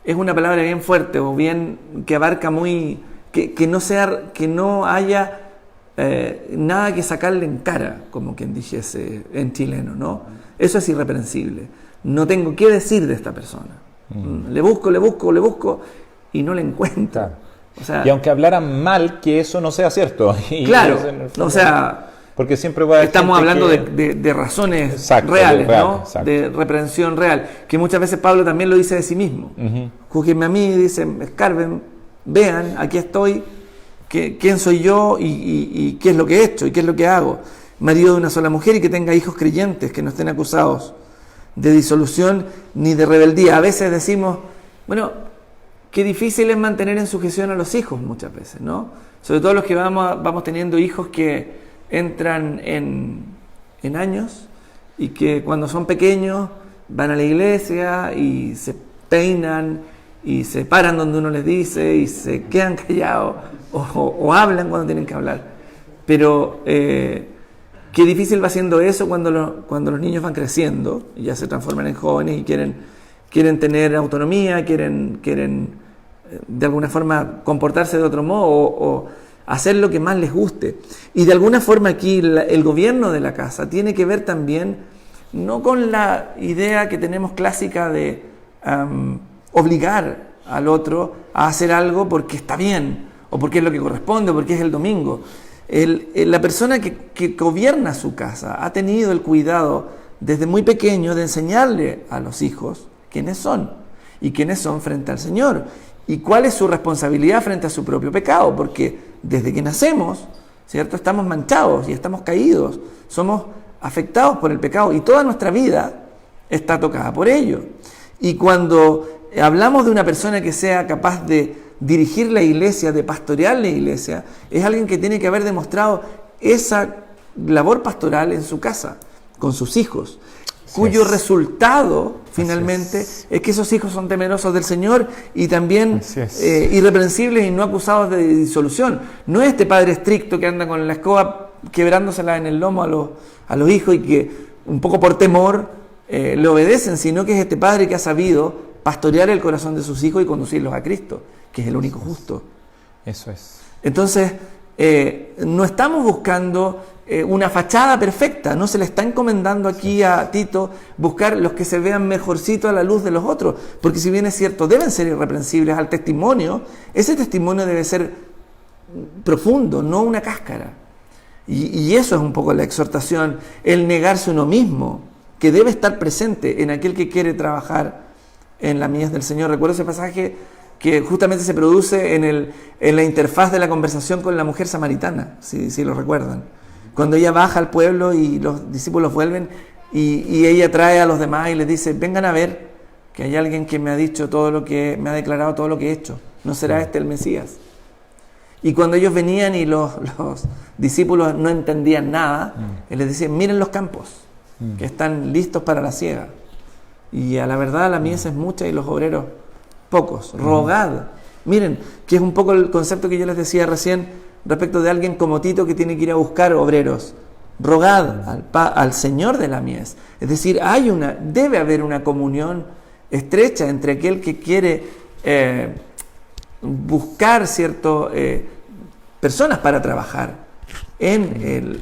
es una palabra bien fuerte o bien que abarca muy... que no haya nada que sacarle en cara, como quien dijese en chileno, ¿no? Eso es irreprensible. No tengo qué decir de esta persona. Le busco y no le encuentro. O sea, y aunque hablaran mal, que eso no sea cierto. Claro, o sea... Porque siempre va a haber estamos hablando que... de razones exacto, reales, real, ¿no? Exacto. De reprensión real. Que muchas veces Pablo también lo dice de sí mismo. Júzguenme a mí, dice, escarben, vean, aquí estoy, quién soy yo y qué es lo que he hecho y qué es lo que hago. Marido de una sola mujer y que tenga hijos creyentes, que no estén acusados de disolución ni de rebeldía. A veces decimos, bueno, qué difícil es mantener en sujeción a los hijos muchas veces, ¿no? Sobre todo los que vamos teniendo hijos que entran en años y que cuando son pequeños van a la iglesia y se peinan y se paran donde uno les dice y se quedan callados o hablan cuando tienen que hablar. Pero qué difícil va siendo eso cuando los niños van creciendo y ya se transforman en jóvenes y quieren tener autonomía, quieren de alguna forma comportarse de otro modo o hacer lo que más les guste. Y de alguna forma aquí el gobierno de la casa tiene que ver también, no con la idea que tenemos clásica de obligar al otro a hacer algo porque está bien, o porque es lo que corresponde, o porque es el domingo. La persona que gobierna su casa ha tenido el cuidado desde muy pequeño de enseñarle a los hijos quiénes son y quiénes son frente al Señor y cuál es su responsabilidad frente a su propio pecado, porque desde que nacemos, ¿cierto?, estamos manchados y estamos caídos, somos afectados por el pecado y toda nuestra vida está tocada por ello. Y cuando hablamos de una persona que sea capaz de dirigir la iglesia, de pastorear la iglesia, es alguien que tiene que haber demostrado esa labor pastoral en su casa, con sus hijos, cuyo resultado finalmente es que esos hijos son temerosos del Señor y también irreprensibles y no acusados de disolución. No es este padre estricto que anda con la escoba quebrándosela en el lomo a los hijos y que un poco por temor le obedecen, sino que es este padre que ha sabido pastorear el corazón de sus hijos y conducirlos a Cristo, que es el único justo. Eso es. Entonces, no estamos buscando una fachada perfecta, no se le está encomendando aquí a Tito buscar los que se vean mejorcito a la luz de los otros, porque si bien es cierto, deben ser irreprensibles al testimonio, ese testimonio debe ser profundo, no una cáscara. Y eso es un poco la exhortación, el negarse uno mismo, que debe estar presente en aquel que quiere trabajar en la mies del Señor. Recuerdo ese pasaje que justamente se produce en la interfaz de la conversación con la mujer samaritana, si lo recuerdan. Cuando ella baja al pueblo y los discípulos vuelven y ella trae a los demás y les dice, vengan a ver que hay alguien que me ha dicho todo lo que, me ha declarado todo lo que he hecho. ¿No será este el Mesías? Y cuando ellos venían y los discípulos no entendían nada, él les decía, miren los campos, que están listos para la siega. Y a la verdad la mies es mucha y los obreros pocos. Rogad. Miren, que es un poco el concepto que yo les decía recién respecto de alguien como Tito que tiene que ir a buscar obreros. Rogad al Señor de la mies. Es decir, debe haber una comunión estrecha entre aquel que quiere buscar personas para trabajar en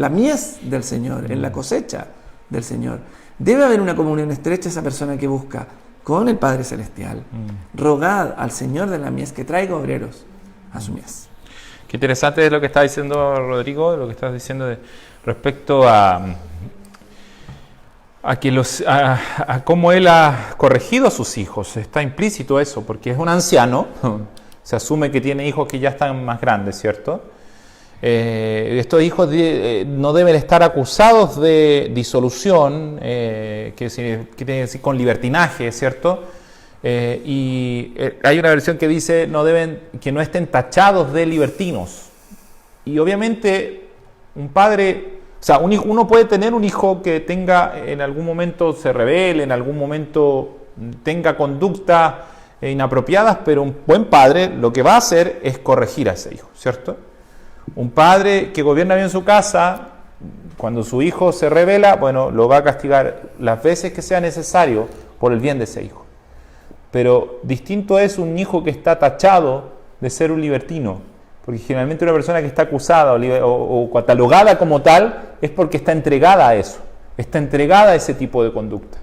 la mies del Señor, en la cosecha del Señor. Debe haber una comunión estrecha esa persona que busca con el Padre Celestial. Rogad al Señor de la mies que traiga obreros a su mies. Qué interesante es lo que está diciendo Rodrigo, lo que estás diciendo respecto a cómo él ha corregido a sus hijos. Está implícito eso, porque es un anciano, se asume que tiene hijos que ya están más grandes, ¿cierto? Estos hijos no deben estar acusados de disolución, que tiene que decir con libertinaje, ¿cierto? Y hay una versión que dice que no estén tachados de libertinos. Y obviamente un padre, o sea, uno puede tener un hijo que tenga en algún momento se rebele, en algún momento tenga conductas inapropiadas, pero un buen padre lo que va a hacer es corregir a ese hijo, ¿cierto? Un padre que gobierna bien su casa, cuando su hijo se rebela, bueno, lo va a castigar las veces que sea necesario por el bien de ese hijo. Pero distinto es un hijo que está tachado de ser un libertino, porque generalmente una persona que está acusada o catalogada como tal es porque está entregada a eso, está entregada a ese tipo de conducta.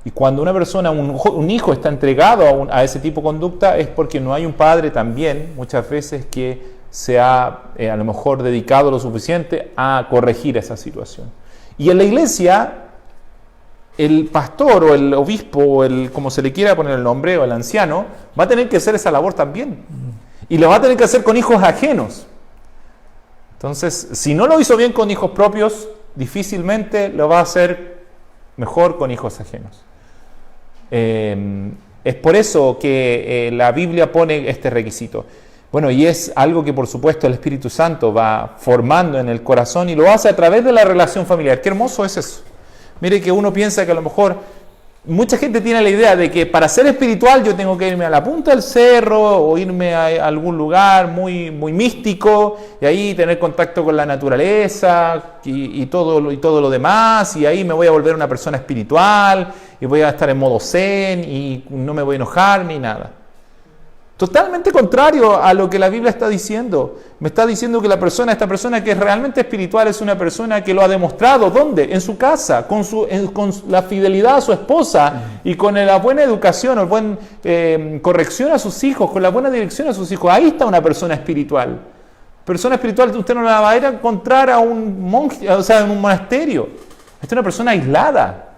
Y cuando una persona, un hijo está entregado a ese tipo de conducta es porque no hay un padre también, muchas veces, que se ha a lo mejor dedicado lo suficiente a corregir esa situación. Y en la iglesia, el pastor o el obispo, o como se le quiera poner el nombre, o el anciano, va a tener que hacer esa labor también. Y lo va a tener que hacer con hijos ajenos. Entonces, si no lo hizo bien con hijos propios, difícilmente lo va a hacer mejor con hijos ajenos. Es por eso que la Biblia pone este requisito. Bueno, y es algo que por supuesto el Espíritu Santo va formando en el corazón y lo hace a través de la relación familiar. Qué hermoso es eso. Mire que uno piensa que a lo mejor mucha gente tiene la idea de que para ser espiritual yo tengo que irme a la punta del cerro o irme a algún lugar muy, muy místico y ahí tener contacto con la naturaleza y todo lo demás, y ahí me voy a volver una persona espiritual y voy a estar en modo zen y no me voy a enojar ni nada. Totalmente contrario a lo que la Biblia está diciendo. Me está diciendo que esta persona que es realmente espiritual es una persona que lo ha demostrado. ¿Dónde? En su casa, con la fidelidad a su esposa y con la buena educación, la buena corrección a sus hijos, con la buena dirección a sus hijos. Ahí está una persona espiritual. Persona espiritual usted no la va a ir a encontrar a un monje, o sea, en un monasterio. Esta es una persona aislada.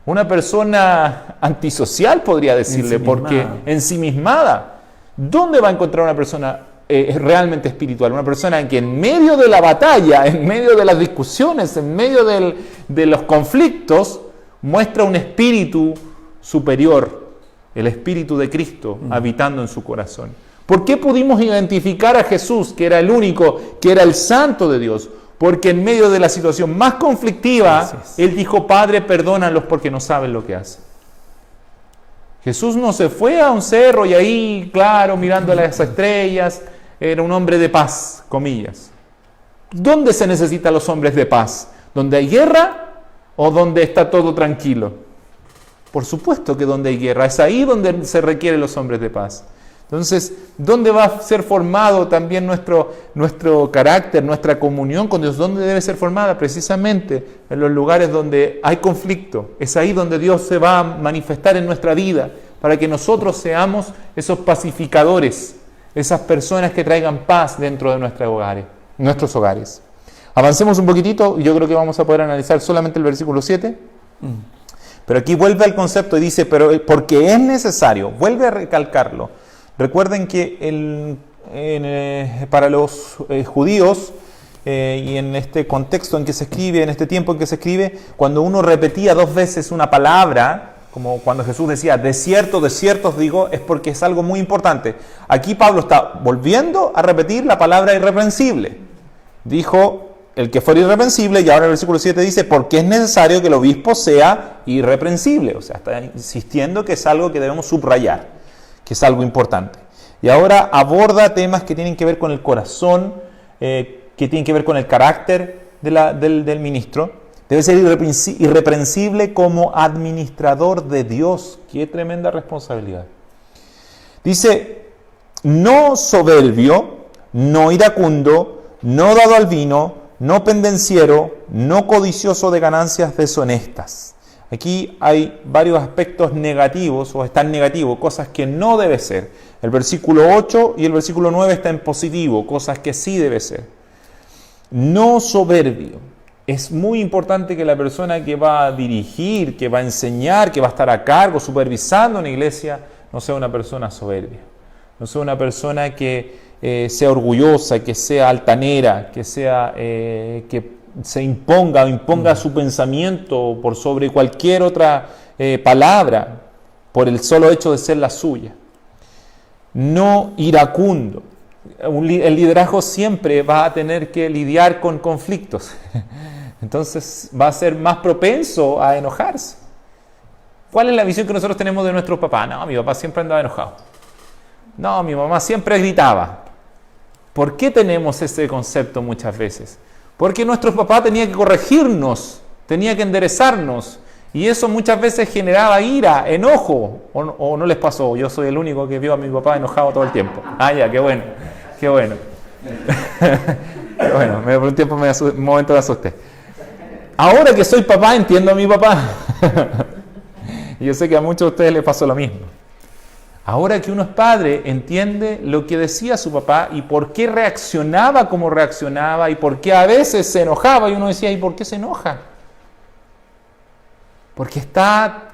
Una persona antisocial, podría decirle, porque ensimismada. ¿Dónde va a encontrar una persona realmente espiritual? Una persona que en medio de la batalla, en medio de las discusiones, en medio de los conflictos, muestra un espíritu superior, el espíritu de Cristo habitando en su corazón. ¿Por qué pudimos identificar a Jesús, que era el único, que era el santo de Dios? Porque en medio de la situación más conflictiva, Él dijo: Padre, perdónalos porque no saben lo que hacen. Jesús no se fue a un cerro y ahí, claro, mirando las estrellas, era un hombre de paz, comillas. ¿Dónde se necesitan los hombres de paz? ¿Donde hay guerra o donde está todo tranquilo? Por supuesto que donde hay guerra, es ahí donde se requieren los hombres de paz. Entonces, ¿dónde va a ser formado también nuestro carácter, nuestra comunión con Dios? ¿Dónde debe ser formada? Precisamente en los lugares donde hay conflicto. Es ahí donde Dios se va a manifestar en nuestra vida, para que nosotros seamos esos pacificadores, esas personas que traigan paz dentro de nuestros hogares. Avancemos un poquitito y yo creo que vamos a poder analizar solamente el versículo 7. Pero aquí vuelve al concepto y dice, pero porque es necesario, vuelve a recalcarlo. Recuerden que para los judíos, y en este contexto en que se escribe, en este tiempo en que se escribe, cuando uno repetía 2 veces una palabra, como cuando Jesús decía, de cierto os digo, es porque es algo muy importante. Aquí Pablo está volviendo a repetir la palabra irreprensible. Dijo, el que fuera irreprensible, y ahora el versículo 7 dice, porque es necesario que el obispo sea irreprensible. O sea, está insistiendo que es algo que debemos subrayar, que es algo importante. Y ahora aborda temas que tienen que ver con el corazón, que tienen que ver con el carácter del ministro. Debe ser irreprensible como administrador de Dios. ¡Qué tremenda responsabilidad! Dice, no soberbio, no iracundo, no dado al vino, no pendenciero, no codicioso de ganancias deshonestas. Aquí hay varios aspectos negativos, o están negativos, cosas que no debe ser. El versículo 8 y el versículo 9 está en positivo, cosas que sí debe ser. No soberbio. Es muy importante que la persona que va a dirigir, que va a enseñar, que va a estar a cargo, supervisando una iglesia, no sea una persona soberbia. No sea una persona que sea orgullosa, que sea altanera, que se imponga su pensamiento por sobre cualquier otra palabra, por el solo hecho de ser la suya. No iracundo. El liderazgo siempre va a tener que lidiar con conflictos. Entonces va a ser más propenso a enojarse. ¿Cuál es la visión que nosotros tenemos de nuestros papás? No, mi papá siempre andaba enojado. No, mi mamá siempre gritaba. ¿Por qué tenemos ese concepto muchas veces? Porque nuestro papá tenía que corregirnos, tenía que enderezarnos, y eso muchas veces generaba ira, enojo, o no les pasó. Yo soy el único que vio a mi papá enojado todo el tiempo. Ah, ya, qué bueno, qué bueno. Qué bueno, por un momento me asusté. Ahora que soy papá, entiendo a mi papá. Y yo sé que a muchos de ustedes les pasó lo mismo. Ahora que uno es padre, entiende lo que decía su papá y por qué reaccionaba como reaccionaba y por qué a veces se enojaba. Y uno decía, ¿y por qué se enoja? Porque está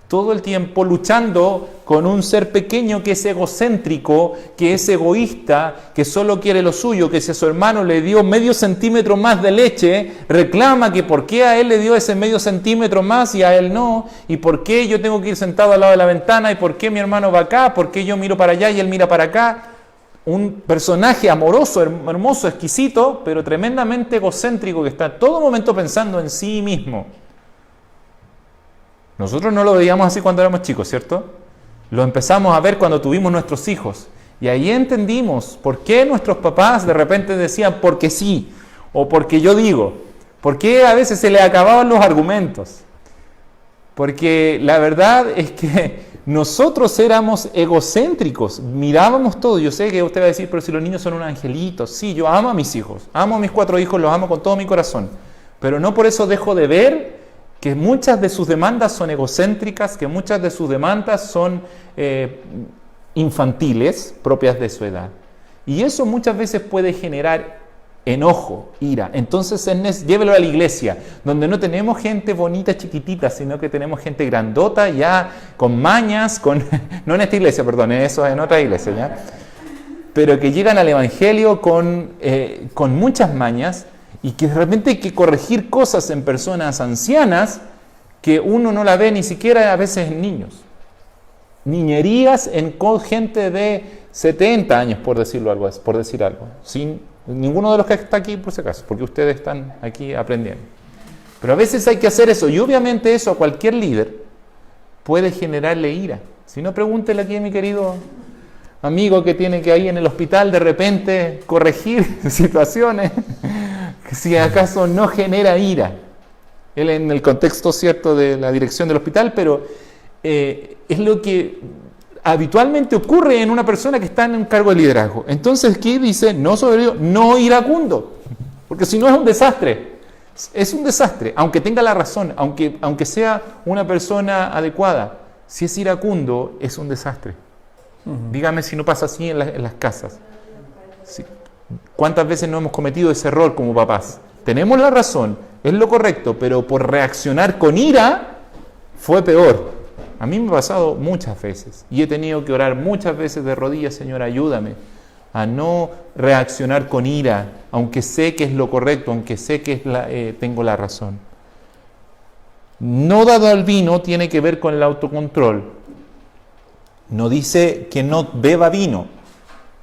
todo el tiempo luchando con un ser pequeño que es egocéntrico, que es egoísta, que solo quiere lo suyo, que si a su hermano le dio medio centímetro más de leche, reclama que por qué a él le dio ese medio centímetro más y a él no, y por qué yo tengo que ir sentado al lado de la ventana, y por qué mi hermano va acá, por qué yo miro para allá y él mira para acá. Un personaje amoroso, hermoso, exquisito, pero tremendamente egocéntrico, que está en todo momento pensando en sí mismo. Nosotros no lo veíamos así cuando éramos chicos, ¿cierto? Lo empezamos a ver cuando tuvimos nuestros hijos. Y ahí entendimos por qué nuestros papás de repente decían porque sí, o porque yo digo. ¿Por qué a veces se les acababan los argumentos? Porque la verdad es que nosotros éramos egocéntricos, mirábamos todo. Yo sé que usted va a decir, pero si los niños son un angelito. Sí, yo amo a mis hijos, amo a mis 4 hijos, los amo con todo mi corazón. Pero no por eso dejo de ver que muchas de sus demandas son egocéntricas, que muchas de sus demandas son infantiles, propias de su edad. Y eso muchas veces puede generar enojo, ira. Entonces, llévelo a la iglesia, donde no tenemos gente bonita, chiquitita, sino que tenemos gente grandota, ya con mañas, no en esta iglesia, perdón, eso es en otra iglesia, ¿ya? Pero que llegan al evangelio con muchas mañas, y que de repente hay que corregir cosas en personas ancianas que uno no la ve ni siquiera a veces en niños. Niñerías en gente de 70 años, por decir algo. Sin ninguno de los que está aquí, por si acaso, porque ustedes están aquí aprendiendo. Pero a veces hay que hacer eso, y obviamente eso a cualquier líder puede generarle ira. Si no, pregúntele aquí a mi querido amigo que tiene que ahí en el hospital de repente corregir situaciones. Si acaso no genera ira. Él en el contexto cierto de la dirección del hospital, pero es lo que habitualmente ocurre en una persona que está en un cargo de liderazgo. Entonces, ¿qué dice? No soberbio, no iracundo. Porque si no es un desastre. Es un desastre, aunque tenga la razón, aunque sea una persona adecuada. Si es iracundo, es un desastre. Dígame si no pasa así en las casas. Sí. ¿Cuántas veces no hemos cometido ese error como papás? Tenemos la razón, es lo correcto, pero por reaccionar con ira fue peor. A mí me ha pasado muchas veces y he tenido que orar muchas veces de rodillas, Señor, ayúdame a no reaccionar con ira, aunque sé que es lo correcto, aunque sé que tengo la razón. No dado al vino tiene que ver con el autocontrol. No dice que no beba vino,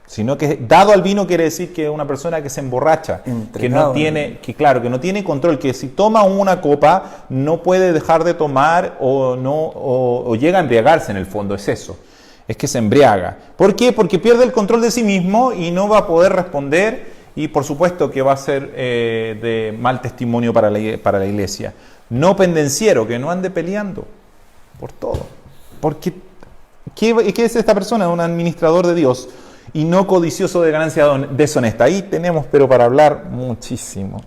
sino que dado al vino quiere decir que es una persona que se emborracha, que no tiene control, que si toma una copa no puede dejar de tomar o llega a embriagarse en el fondo, es eso, es que se embriaga. ¿Por qué? Porque pierde el control de sí mismo y no va a poder responder, y por supuesto que va a ser de mal testimonio para la iglesia. No pendenciero, que no ande peleando por todo. Porque, ¿qué es esta persona? Un administrador de Dios. Y no codicioso de ganancia deshonesta. Ahí tenemos, pero para hablar muchísimo,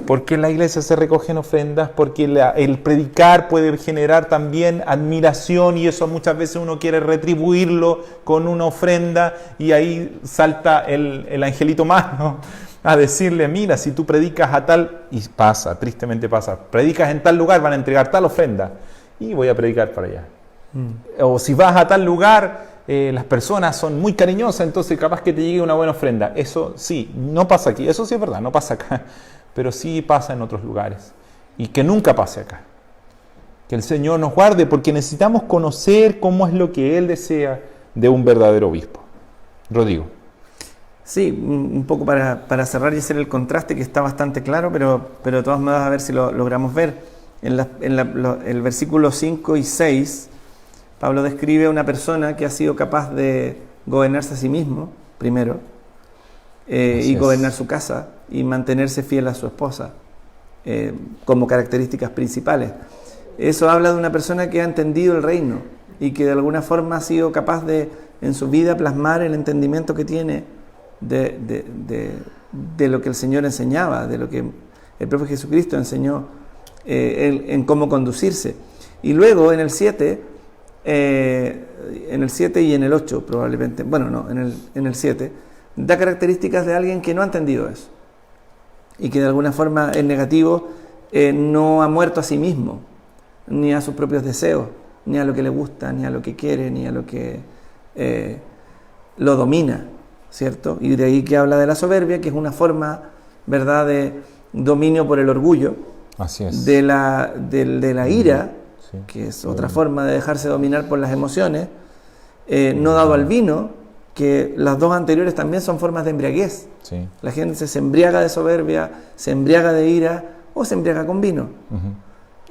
porque la iglesia se recogen ofrendas, porque el predicar puede generar también admiración, y eso muchas veces uno quiere retribuirlo con una ofrenda, y ahí salta el angelito más, ¿no? A decirle, mira, si tú predicas a tal, y pasa, tristemente pasa, predicas en tal lugar, van a entregar tal ofrenda, y voy a predicar para allá. O si vas a tal lugar, las personas son muy cariñosas, entonces capaz que te llegue una buena ofrenda. Eso sí, no pasa aquí, eso sí es verdad, no pasa acá, pero sí pasa en otros lugares, y que nunca pase acá. Que el Señor nos guarde, porque necesitamos conocer cómo es lo que Él desea de un verdadero obispo. Rodrigo. Sí, un poco para cerrar y hacer el contraste, que está bastante claro, pero de todas maneras a ver si lo logramos ver. En el versículo 5 y 6, Pablo describe a una persona que ha sido capaz de gobernarse a sí mismo, primero, y gobernar su casa y mantenerse fiel a su esposa como características principales. Eso habla de una persona que ha entendido el reino y que de alguna forma ha sido capaz de en su vida plasmar el entendimiento que tiene de lo que el Señor enseñaba, de lo que el propio Jesucristo enseñó en cómo conducirse. Y luego en el 7 y en el 8 probablemente, en el 7, da características de alguien que no ha entendido eso y que de alguna forma en negativo no ha muerto a sí mismo, ni a sus propios deseos, ni a lo que le gusta, ni a lo que quiere, ni a lo que lo domina, ¿cierto? Y de ahí que habla de la soberbia, que es una forma, ¿verdad?, de dominio por el orgullo. Así es. De la ira, sí, que es otra forma de dejarse dominar por las emociones, no dado al vino, que las dos anteriores también son formas de embriaguez. Sí. La gente se embriaga de soberbia, se embriaga de ira o se embriaga con vino.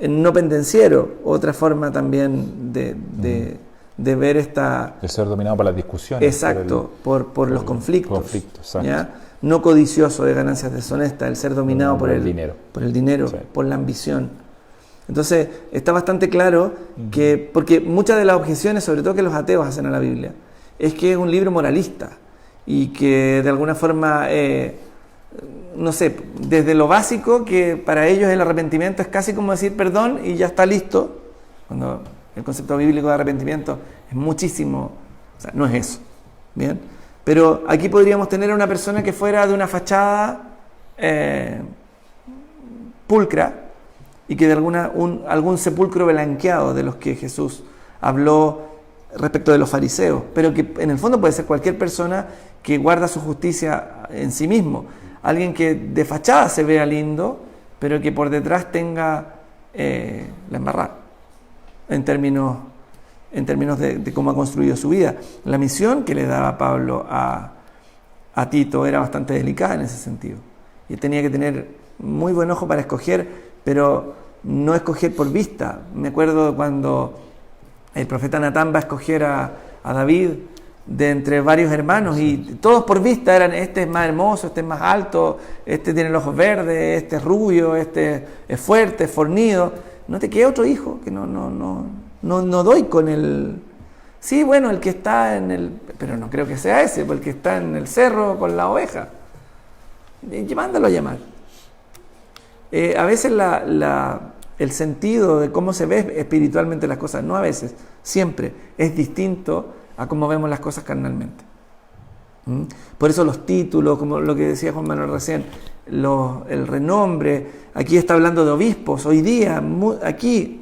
No pendenciero, otra forma también de ver esta... De ser dominado por las discusiones. Exacto, por los conflictos. Exacto. ¿Ya? No codicioso de ganancias deshonestas, el ser dominado por el dinero. Por el dinero, sí, por la ambición. Entonces, está bastante claro que, porque muchas de las objeciones, sobre todo que los ateos hacen a la Biblia, es que es un libro moralista y que de alguna forma, no sé, desde lo básico, que para ellos el arrepentimiento es casi como decir perdón y ya está listo, cuando el concepto bíblico de arrepentimiento es muchísimo, o sea, no es eso, ¿bien? Pero aquí podríamos tener a una persona que fuera de una fachada pulcra y que de algún sepulcro blanqueado de los que Jesús habló respecto de los fariseos, pero que en el fondo puede ser cualquier persona que guarda su justicia en sí mismo. Alguien que de fachada se vea lindo, pero que por detrás tenga la embarrada, en términos de cómo ha construido su vida. La misión que le daba Pablo a Tito era bastante delicada en ese sentido. Y tenía que tener muy buen ojo para escoger, pero no escoger por vista. Me acuerdo cuando el profeta Natán va a escoger a David de entre varios hermanos y todos por vista eran: este es más hermoso, este es más alto, este tiene los ojos verdes, este es rubio, este es fuerte, es fornido. No te queda otro hijo, que no doy con el... Sí, bueno, el que está en el... Pero no creo que sea ese, porque el que está en el cerro con la oveja. Mándalo a llamar. A veces el sentido de cómo se ve espiritualmente las cosas, no a veces, siempre, es distinto a cómo vemos las cosas carnalmente. Por eso los títulos, como lo que decía Juan Manuel recién, el renombre, aquí está hablando de obispos, hoy día, aquí,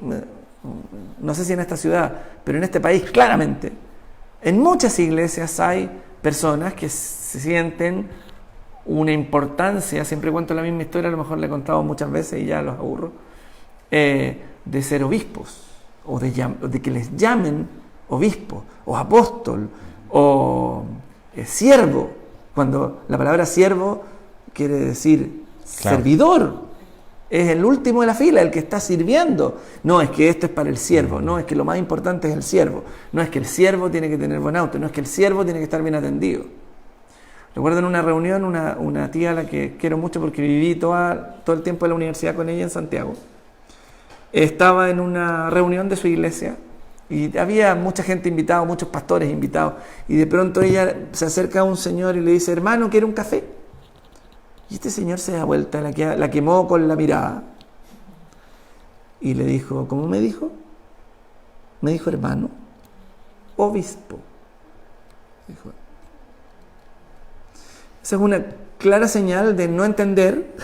no sé si en esta ciudad, pero en este país claramente, en muchas iglesias hay personas que se sienten una importancia, siempre cuento la misma historia, a lo mejor la he contado muchas veces y ya los aburro, de ser obispos, o de que les llamen obispo, o apóstol, o siervo, cuando la palabra siervo quiere decir servidor, es el último de la fila, el que está sirviendo. No, es que esto es para el siervo, no, es que lo más importante es el siervo, no es que el siervo tiene que tener buen auto, no es que el siervo tiene que estar bien atendido. Recuerdo en una reunión una tía a la que quiero mucho porque viví todo el tiempo de la universidad con ella en Santiago. Estaba en una reunión de su iglesia y había mucha gente invitada, muchos pastores invitados, y de pronto ella se acerca a un señor y le dice: hermano, ¿quiere un café? Y este señor se da vuelta, la quemó con la mirada y le dijo: ¿cómo me dijo? Me dijo hermano, obispo. Dijo. Esa es una clara señal de no entender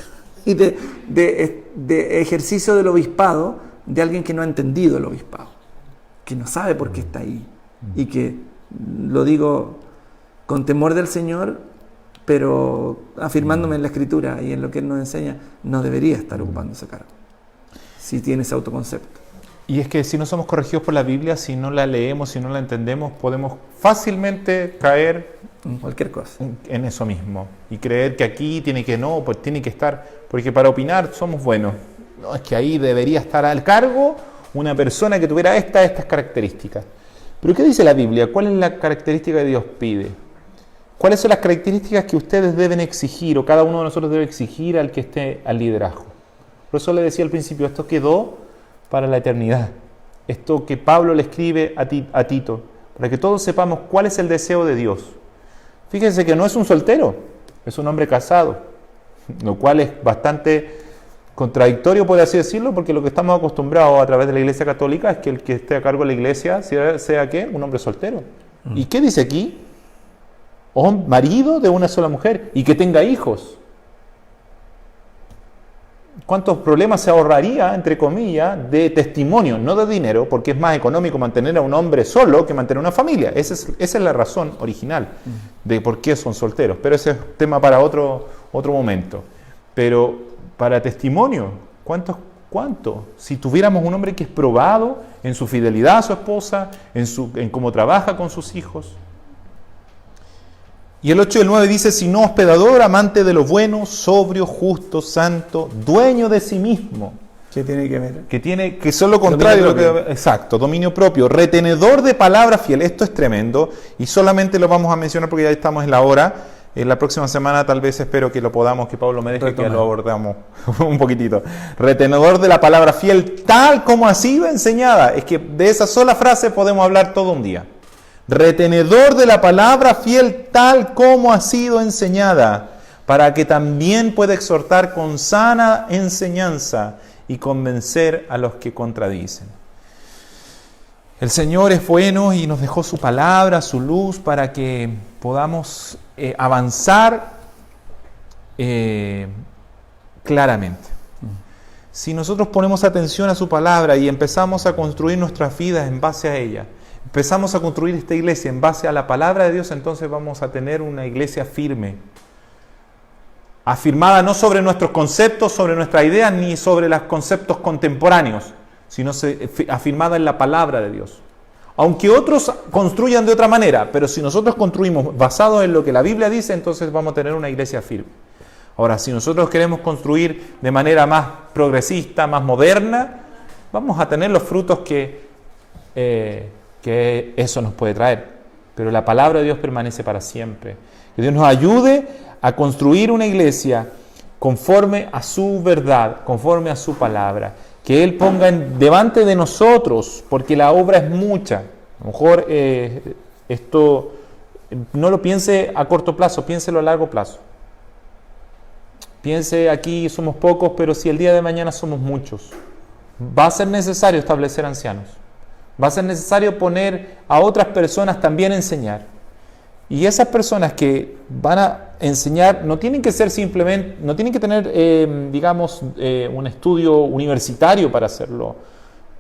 y de ejercicio del obispado de alguien que no ha entendido el obispado, que no sabe por qué está ahí, y que, lo digo con temor del Señor, pero afirmándome en la Escritura y en lo que Él nos enseña, no debería estar ocupando ese cargo, si tiene ese autoconcepto. Y es que si no somos corregidos por la Biblia, si no la leemos, si no la entendemos, podemos fácilmente caer en cualquier cosa, en eso mismo, y creer que aquí tiene que no, pues tiene que estar, porque para opinar somos buenos. No, es que ahí debería estar al cargo una persona que tuviera estas características. Pero ¿qué dice la Biblia? ¿Cuál es la característica que Dios pide? ¿cuáles son las características que ustedes deben exigir, o cada uno de nosotros debe exigir al que esté al liderazgo? Por eso le decía al principio, esto quedó para la eternidad. Esto que Pablo le escribe a Tito, para que todos sepamos cuál es el deseo de Dios. Fíjense que no es un soltero, es un hombre casado, lo cual es bastante contradictorio, por así decirlo, porque lo que estamos acostumbrados a través de la Iglesia Católica es que el que esté a cargo de la Iglesia sea ¿qué? Un hombre soltero. ¿Y qué dice aquí? Marido de una sola mujer y que tenga hijos. ¿Cuántos problemas se ahorraría, entre comillas, de testimonio, no de dinero, porque es más económico mantener a un hombre solo que mantener una familia? Esa es la razón original de por qué son solteros, pero ese es tema para otro momento. Pero para testimonio, ¿cuánto? Si tuviéramos un hombre que es probado en su fidelidad a su esposa, en cómo trabaja con sus hijos. Y el 8 y el 9 dice, sino hospedador, amante de lo bueno, sobrio, justo, santo, dueño de sí mismo. ¿Qué tiene que ver? Que son lo contrario. Exacto, dominio propio. Retenedor de palabra fiel. Esto es tremendo y solamente lo vamos a mencionar porque ya estamos en la hora. En la próxima semana tal vez espero que Pablo me deje que lo abordamos un poquitito. Retenedor de la palabra fiel tal como ha sido enseñada. Es que de esa sola frase podemos hablar todo un día. Retenedor de la palabra fiel tal como ha sido enseñada, para que también pueda exhortar con sana enseñanza y convencer a los que contradicen. El Señor es bueno y nos dejó su palabra, su luz, para que podamos avanzar claramente. Si nosotros ponemos atención a su palabra y empezamos a construir nuestras vidas en base a ella, empezamos a construir esta iglesia en base a la palabra de Dios, entonces vamos a tener una iglesia firme, afirmada no sobre nuestros conceptos, sobre nuestras ideas, ni sobre los conceptos contemporáneos, sino afirmada en la palabra de Dios. Aunque otros construyan de otra manera, pero si nosotros construimos basados en lo que la Biblia dice, entonces vamos a tener una iglesia firme. Ahora, si nosotros queremos construir de manera más progresista, más moderna, vamos a tener los frutos que eso nos puede traer. Pero la palabra de Dios permanece para siempre. Que Dios nos ayude a construir una iglesia conforme a su verdad, conforme a su palabra. Que Él ponga delante de nosotros, porque la obra es mucha. A lo mejor esto no lo piense a corto plazo, piénselo a largo plazo. Piense, aquí somos pocos, pero si el día de mañana somos muchos, va a ser necesario establecer ancianos. Va a ser necesario poner a otras personas también a enseñar. Y esas personas que van a enseñar no tienen que ser simplemente, no tienen que tener, un estudio universitario para hacerlo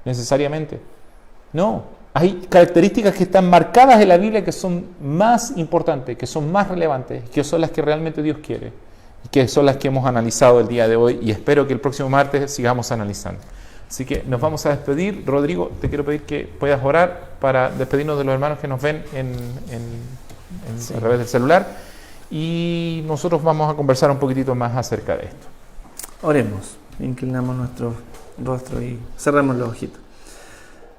necesariamente. No, hay características que están marcadas en la Biblia que son más importantes, que son más relevantes, que son las que realmente Dios quiere, y que son las que hemos analizado el día de hoy, y espero que el próximo martes sigamos analizando. Así que nos vamos a despedir. Rodrigo, te quiero pedir que puedas orar para despedirnos de los hermanos que nos ven a través del celular, y nosotros vamos a conversar un poquitito más acerca de esto. Oremos, inclinamos nuestro rostro y cerramos los ojitos.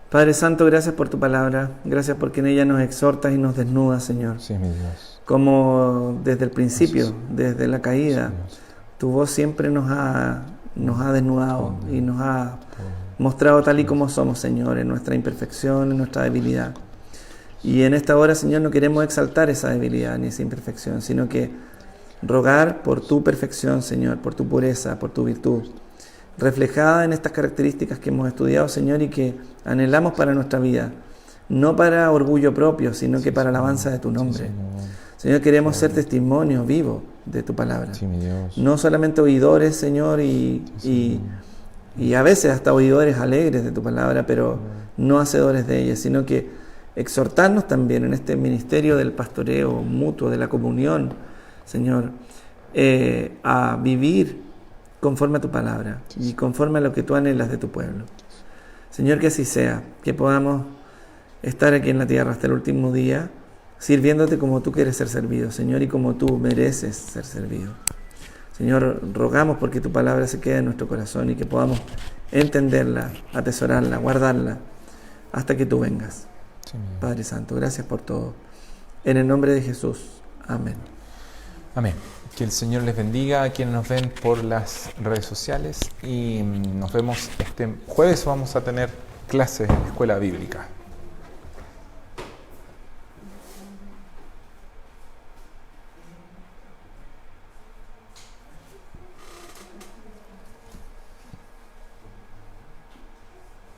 Padre Santo, gracias por tu palabra, gracias porque en ella nos exhortas y nos desnudas, Señor. Sí, mi Dios. Como desde el principio, desde la caída, tu voz siempre nos ha desnudado y nos ha mostrado tal y como somos, Señor, en nuestra imperfección, en nuestra debilidad. Y en esta hora, Señor, no queremos exaltar esa debilidad ni esa imperfección, sino que rogar por tu perfección, Señor, por tu pureza, por tu virtud, reflejada en estas características que hemos estudiado, Señor, y que anhelamos para nuestra vida, no para orgullo propio, sino que para alabanza de tu nombre. Señor, queremos ser testimonios vivos de tu palabra. Sí, mi Dios. No solamente oidores, Señor, y a veces hasta oidores alegres de tu palabra, pero no hacedores de ella, sino que exhortarnos también en este ministerio del pastoreo mutuo, de la comunión, Señor, a vivir conforme a tu palabra y conforme a lo que tú anhelas de tu pueblo. Señor, que así sea, que podamos estar aquí en la tierra hasta el último día, sirviéndote como tú quieres ser servido, Señor, y como tú mereces ser servido. Señor, rogamos porque tu palabra se quede en nuestro corazón y que podamos entenderla, atesorarla, guardarla, hasta que tú vengas. Sí, Padre Santo, gracias por todo. En el nombre de Jesús. Amén. Amén. Que el Señor les bendiga a quienes nos ven por las redes sociales y nos vemos este jueves. Vamos a tener clases en Escuela Bíblica.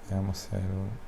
Vamos a ver.